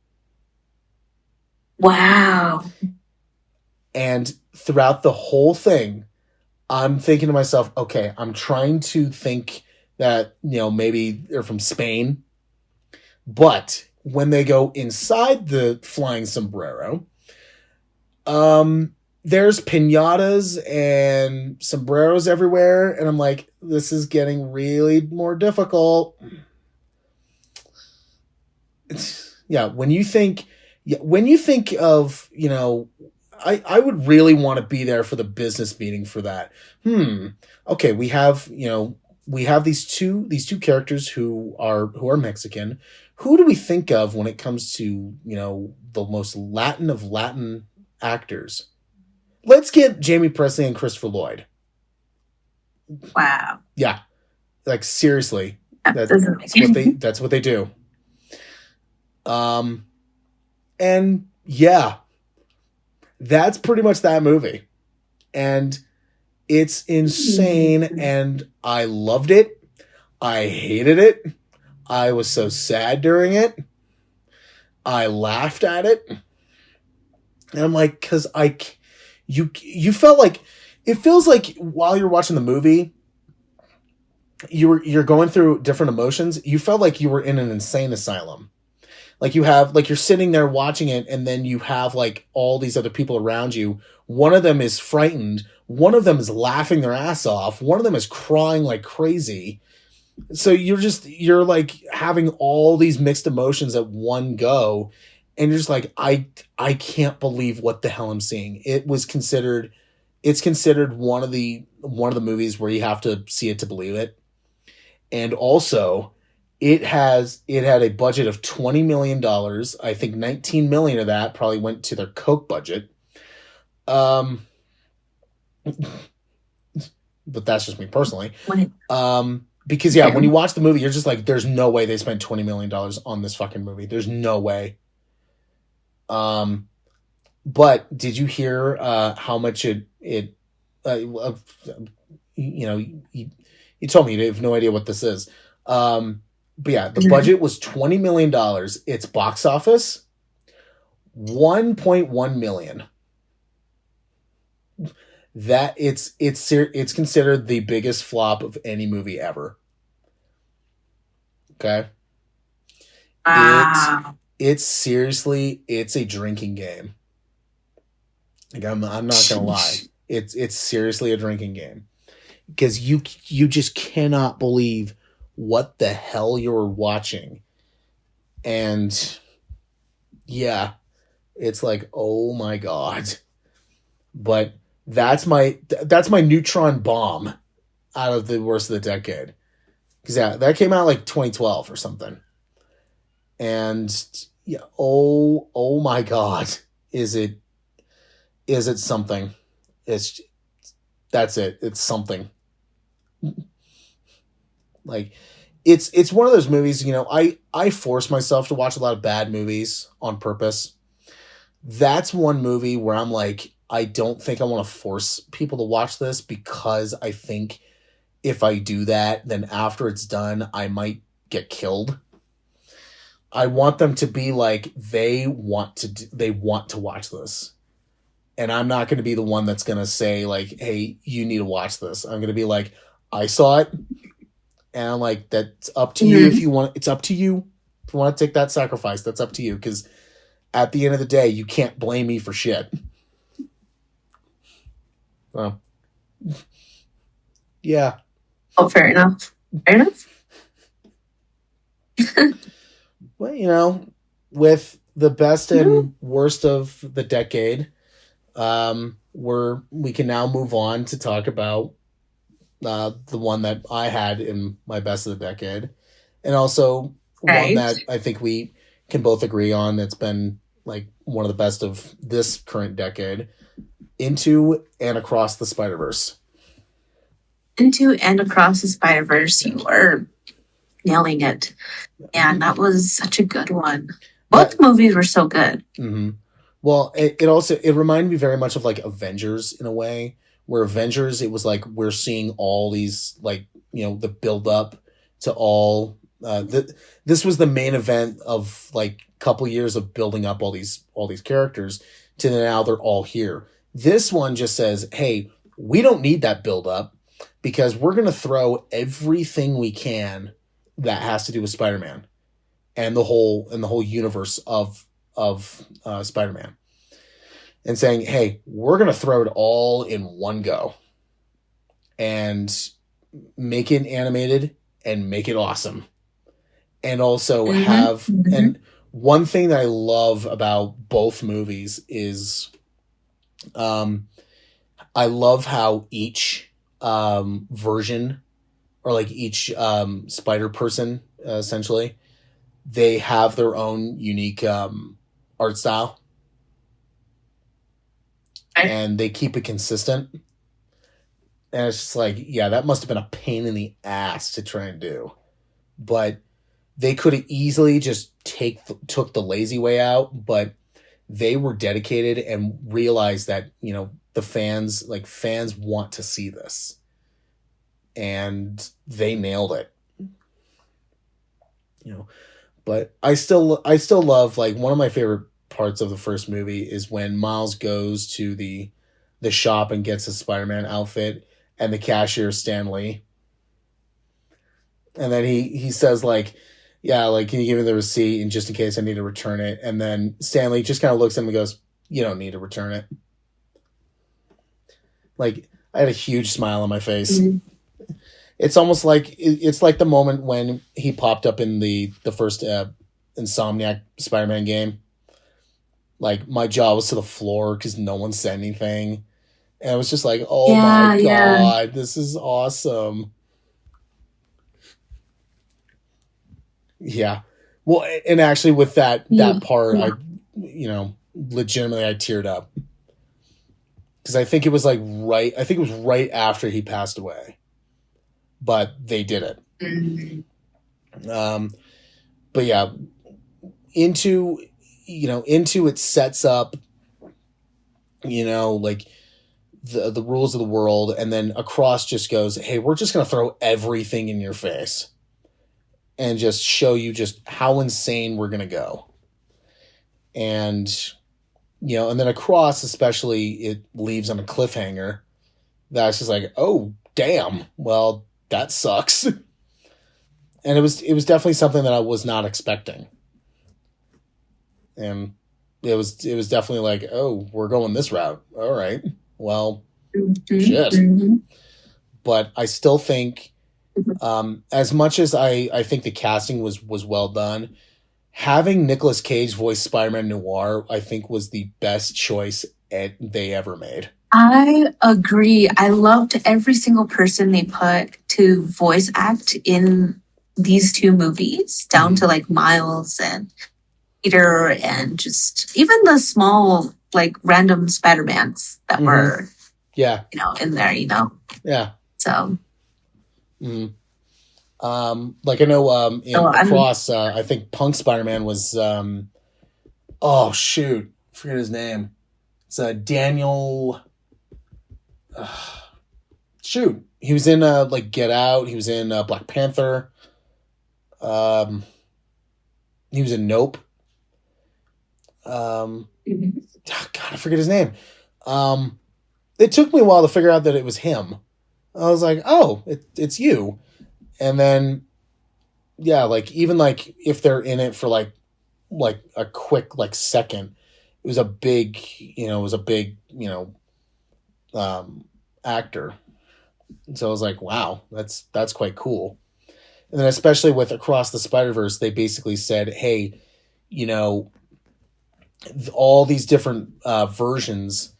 Wow. And throughout the whole thing, I'm thinking to myself, okay, I'm trying to think that, maybe they're from Spain. But when they go inside the flying sombrero, there's piñatas and sombreros everywhere. And I'm like, this is getting really more difficult. When you think of, I would really want to be there for the business meeting for that. Okay, we have these two characters who are Mexican. Who do we think of when it comes to, the most Latin of Latin actors? Let's get Jamie Presley and Christopher Lloyd. Wow. Yeah. Like seriously. That's what they do. And yeah, that's pretty much that movie. And it's insane, and I loved it. I hated it. I was so sad during it. I laughed at it. And I'm like, because you felt like, it feels like while you're watching the movie, you're going through different emotions. You felt like you were in an insane asylum. Like you're sitting there watching it, and then you have like all these other people around you. One of them is frightened. One of them is laughing their ass off. One of them is crying like crazy. So you're like having all these mixed emotions at one go. And you're just like, I can't believe what the hell I'm seeing. It's considered one of the movies where you have to see it to believe it. And also, it had a budget of $20 million. I think 19 million of that probably went to their Coke budget. But that's just me personally. Because when you watch the movie, you're just like, there's no way they spent $20 million on this fucking movie. There's no way. But did you hear how much you told me you have no idea what this is. But yeah, the budget was $20 million. Its box office 1.1 million. That it's considered the biggest flop of any movie ever. Okay. Wow. It's seriously, it's a drinking game. Like I'm not gonna lie. It's seriously a drinking game. Because you just cannot believe what the hell you're watching. And yeah, it's like, oh my God. But that's my neutron bomb out of the worst of the decade. Because yeah, that came out like 2012 or something. And yeah, oh my God, is it something? That's it. It's something. Like it's one of those movies, I force myself to watch a lot of bad movies on purpose. That's one movie where I'm like, I don't think I want to force people to watch this, because I think if I do that, then after it's done, I might get killed. I want them to be like, they want to watch this. And I'm not going to be the one that's going to say like, hey, you need to watch this. I'm going to be like, I saw it. And I'm like, that's up to you if you want. It's up to you. If you want to take that sacrifice, that's up to you. Because at the end of the day, you can't blame me for shit. Well, yeah. Oh, fair enough. Fair enough. Well, with the best and worst of the decade, we can now move on to talk about the one that I had in my best of the decade, and also one that I think we can both agree on that's been like one of the best of this current decade, Into and Across the Spider-Verse. Into and Across the Spider-Verse, you were nailing it. And that was such a good one. Both movies were so good. Mm-hmm. Well, it reminded me very much of like Avengers in a way, where Avengers, it was like we're seeing all these like, the build up to all this was the main event of like a couple years of building up all these characters to now they're all here. This one just says, hey, we don't need that build up, because we're going to throw everything we can that has to do with Spider-Man and the whole universe of Spider-Man, and saying, hey, we're going to throw it all in one go and make it animated and make it awesome. And also and one thing that I love about both movies is, I love how each version, or like each spider person, essentially, they have their own unique art style, and they keep it consistent. And it's just like, yeah, that must have been a pain in the ass to try and do, but they could have easily just took the lazy way out, but they were dedicated and realized that, the fans want to see this, and they nailed it. But I still love, like, one of my favorite parts of the first movie is when Miles goes to the shop and gets his Spider-Man outfit, and the cashier is Stan Lee. And then he says, like, yeah, like, can you give me the receipt, and just in case I need to return it? And then Stan Lee just kind of looks at him and goes, you don't need to return it. Like, I had a huge smile on my face. Mm-hmm. It's almost like it's like the moment when he popped up in the first Insomniac Spider-Man game. Like, my jaw was to the floor because no one said anything, and I was just like, "Oh my God, this is awesome!" Yeah, well, and actually, with that part, I, legitimately, I teared up, because I think it was right after he passed away. But they did it. Mm-hmm. But yeah, Into it sets up, like the rules of the world, and then Across just goes, hey, we're just going to throw everything in your face and just show you just how insane we're going to go. And and then Across, especially, it leaves on a cliffhanger. That's just like, oh damn, well that sucks. And it was definitely something that I was not expecting, and it was definitely like, oh, we're going this route. All right, well, shit. But I still think, as much as I think the casting was well done, having Nicolas Cage voice Spider-Man Noir, I think, was the best choice they ever made. I agree. I loved every single person they put to voice act in these two movies, down to like Miles and Peter, and just even the small, like random Spider-Mans that were, yeah, in there, yeah. So, like I know, in Across, I think Punk Spider-Man was, oh shoot, I forget his name. It's Daniel. Shoot, he was in like Get Out. He was in Black Panther. He was in Nope. God, I forget his name. It took me a while to figure out that it was him. I was like, oh, it's you. And then, yeah, like even like if they're in it for like a quick like second, it was a big, actor. And so I was like, wow, that's quite cool. And then especially with Across the Spider-Verse, they basically said, hey, all these different versions.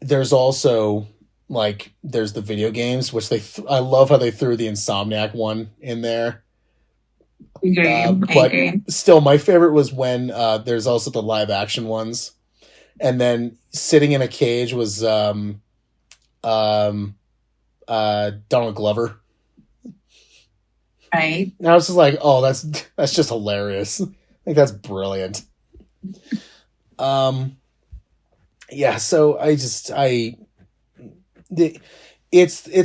There's also like there's the video games, which I love how they threw the Insomniac one in there. But still, my favorite was when there's also the live action ones, and then sitting in a cage was Donald Glover. Right. And I was just like, oh, that's just hilarious. I think that's brilliant. Yeah, so it's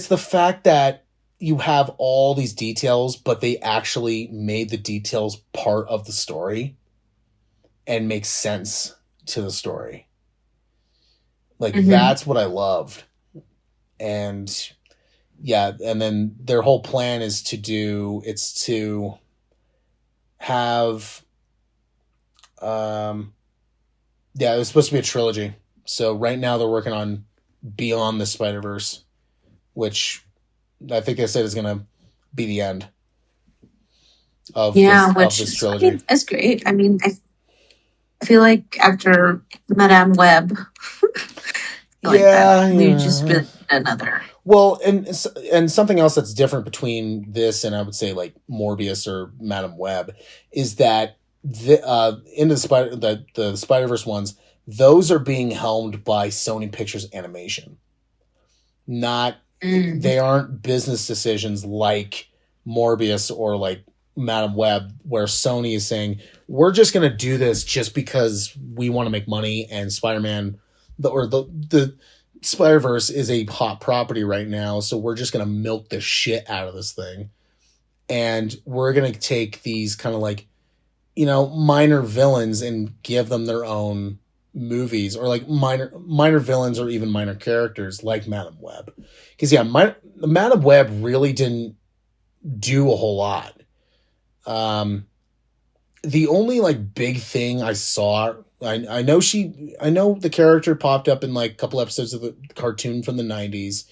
the fact that you have all these details, but they actually made the details part of the story and make sense to the story. Like, that's what I loved. And yeah, and then their whole plan is to have, yeah, it was supposed to be a trilogy. So right now they're working on Beyond the Spider-Verse, which I think they said is going to be the end of this trilogy. It's great. I mean, I feel like after Madame Web, we've just been another. Well, and something else that's different between this and I would say like Morbius or Madame Web is that into the Spider-Verse ones, those are being helmed by Sony Pictures Animation. They aren't business decisions like Morbius or like Madame Web, where Sony is saying, we're just going to do this just because we want to make money, and Spider-Man, the Spider-Verse is a hot property right now, so we're just going to milk the shit out of this thing. And we're going to take these kind of like, minor villains and give them their own movies, or like minor villains or even minor characters like Madame Web. Because yeah, Madame Web really didn't do a whole lot. The only like big thing I saw, I know the character popped up in like a couple episodes of the cartoon from the 90s,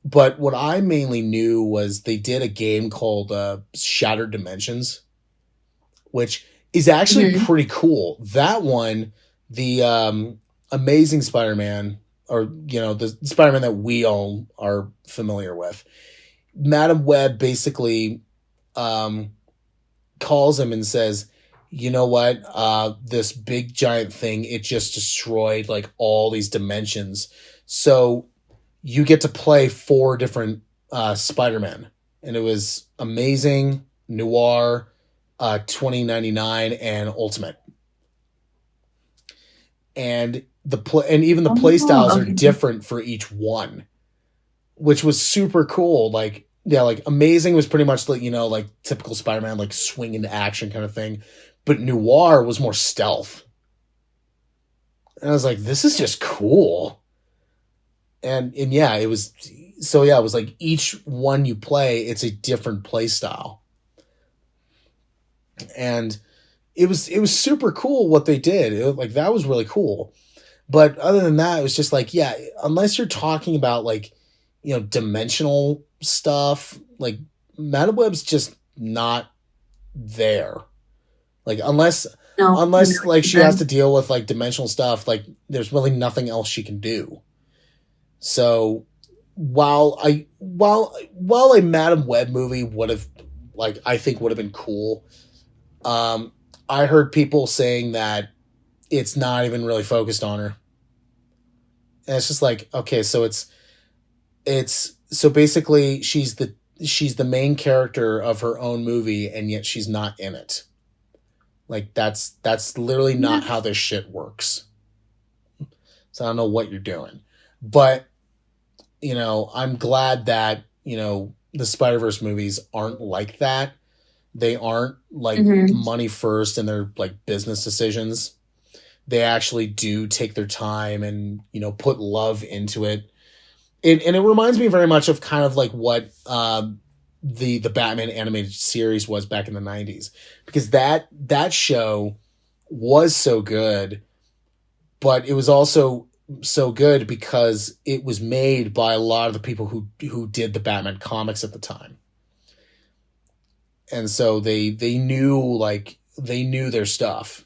but what I mainly knew was they did a game called Shattered Dimensions, which is actually pretty cool. That one, the Amazing Spider-Man, or the Spider-Man that we all are familiar with, Madame Web basically calls him and says, you know what, this big giant thing, it just destroyed like all these dimensions, so you get to play 4 different Spider-Man. And it was Amazing, Noir, 2099, and Ultimate. And even the play styles are different for each one, which was super cool. Like, yeah, like Amazing was pretty much like, like typical Spider-Man, like swing into action kind of thing. But Noir was more stealth. And I was like, this is just cool. And yeah, it was so yeah, it was like each one you play, it's a different play style. And it was super cool what they did. Like that was really cool. But other than that, it was just like, yeah, unless you're talking about like, dimensional stuff, like MetaWeb's just not there. Like No, unless like she has to deal with like dimensional stuff, like there's really nothing else she can do. So while a Madam Web movie would have like I think would have been cool, I heard people saying that it's not even really focused on her. And it's just like, okay, so it's so basically she's the main character of her own movie and yet she's not in it. Like that's literally not how this shit works. So I don't know what you're doing. But I'm glad that, the Spider-Verse movies aren't like that. They aren't like money first in their like business decisions. They actually do take their time and, put love into it. And it reminds me very much of kind of like what the Batman animated series was back in the 90s. Because that show was so good, but it was also so good because it was made by a lot of the people who did the Batman comics at the time. And so they knew their stuff.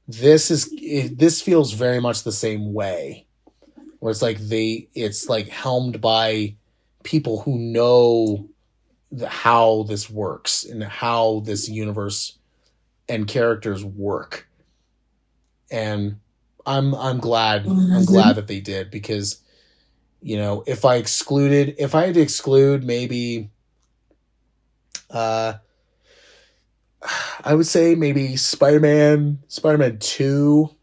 This feels very much the same way, where it's like it's like helmed by people who know how this works and how this universe and characters work. And I'm glad that they did, because if I had to exclude maybe I would say maybe Spider-Man 2.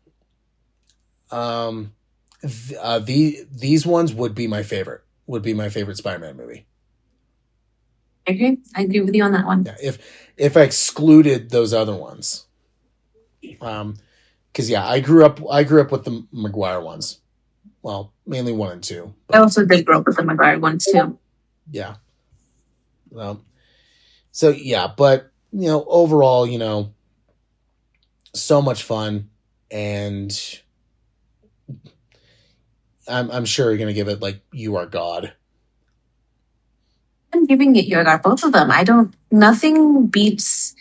These ones would be my favorite. Would be my favorite Spider-Man movie. I agree with you on that one. Yeah, if I excluded those other ones. Because yeah, I grew up with the Maguire ones. Well, mainly 1 and 2. I also did grow up with the Maguire ones too. Yeah. So yeah, but overall, so much fun, and I'm sure you're gonna give it like You Are God. I'm giving it You Are God, both of them. Nothing beats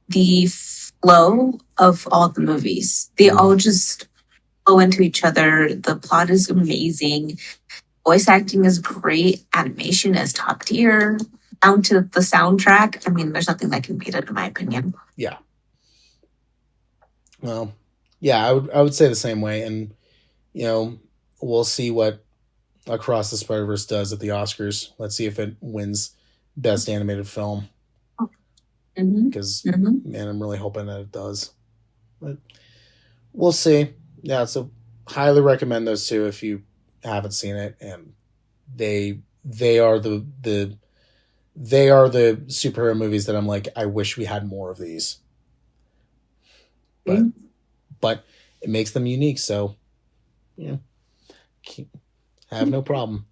the flow of all the movies. They all just flow into each other. The plot is amazing. Voice acting is great. Animation is top tier. Down to the soundtrack. I mean, there's nothing that can beat it, in my opinion. Yeah. Well, yeah, I would say the same way, and we'll see what Across the Spider-Verse does at the Oscars. Let's see if it wins Best Animated Film. Because man, I'm really hoping that it does. But we'll see. Yeah, so highly recommend those two if you haven't seen it, and they are the superhero movies that I'm like, I wish we had more of these. But it makes them unique, so have no problem.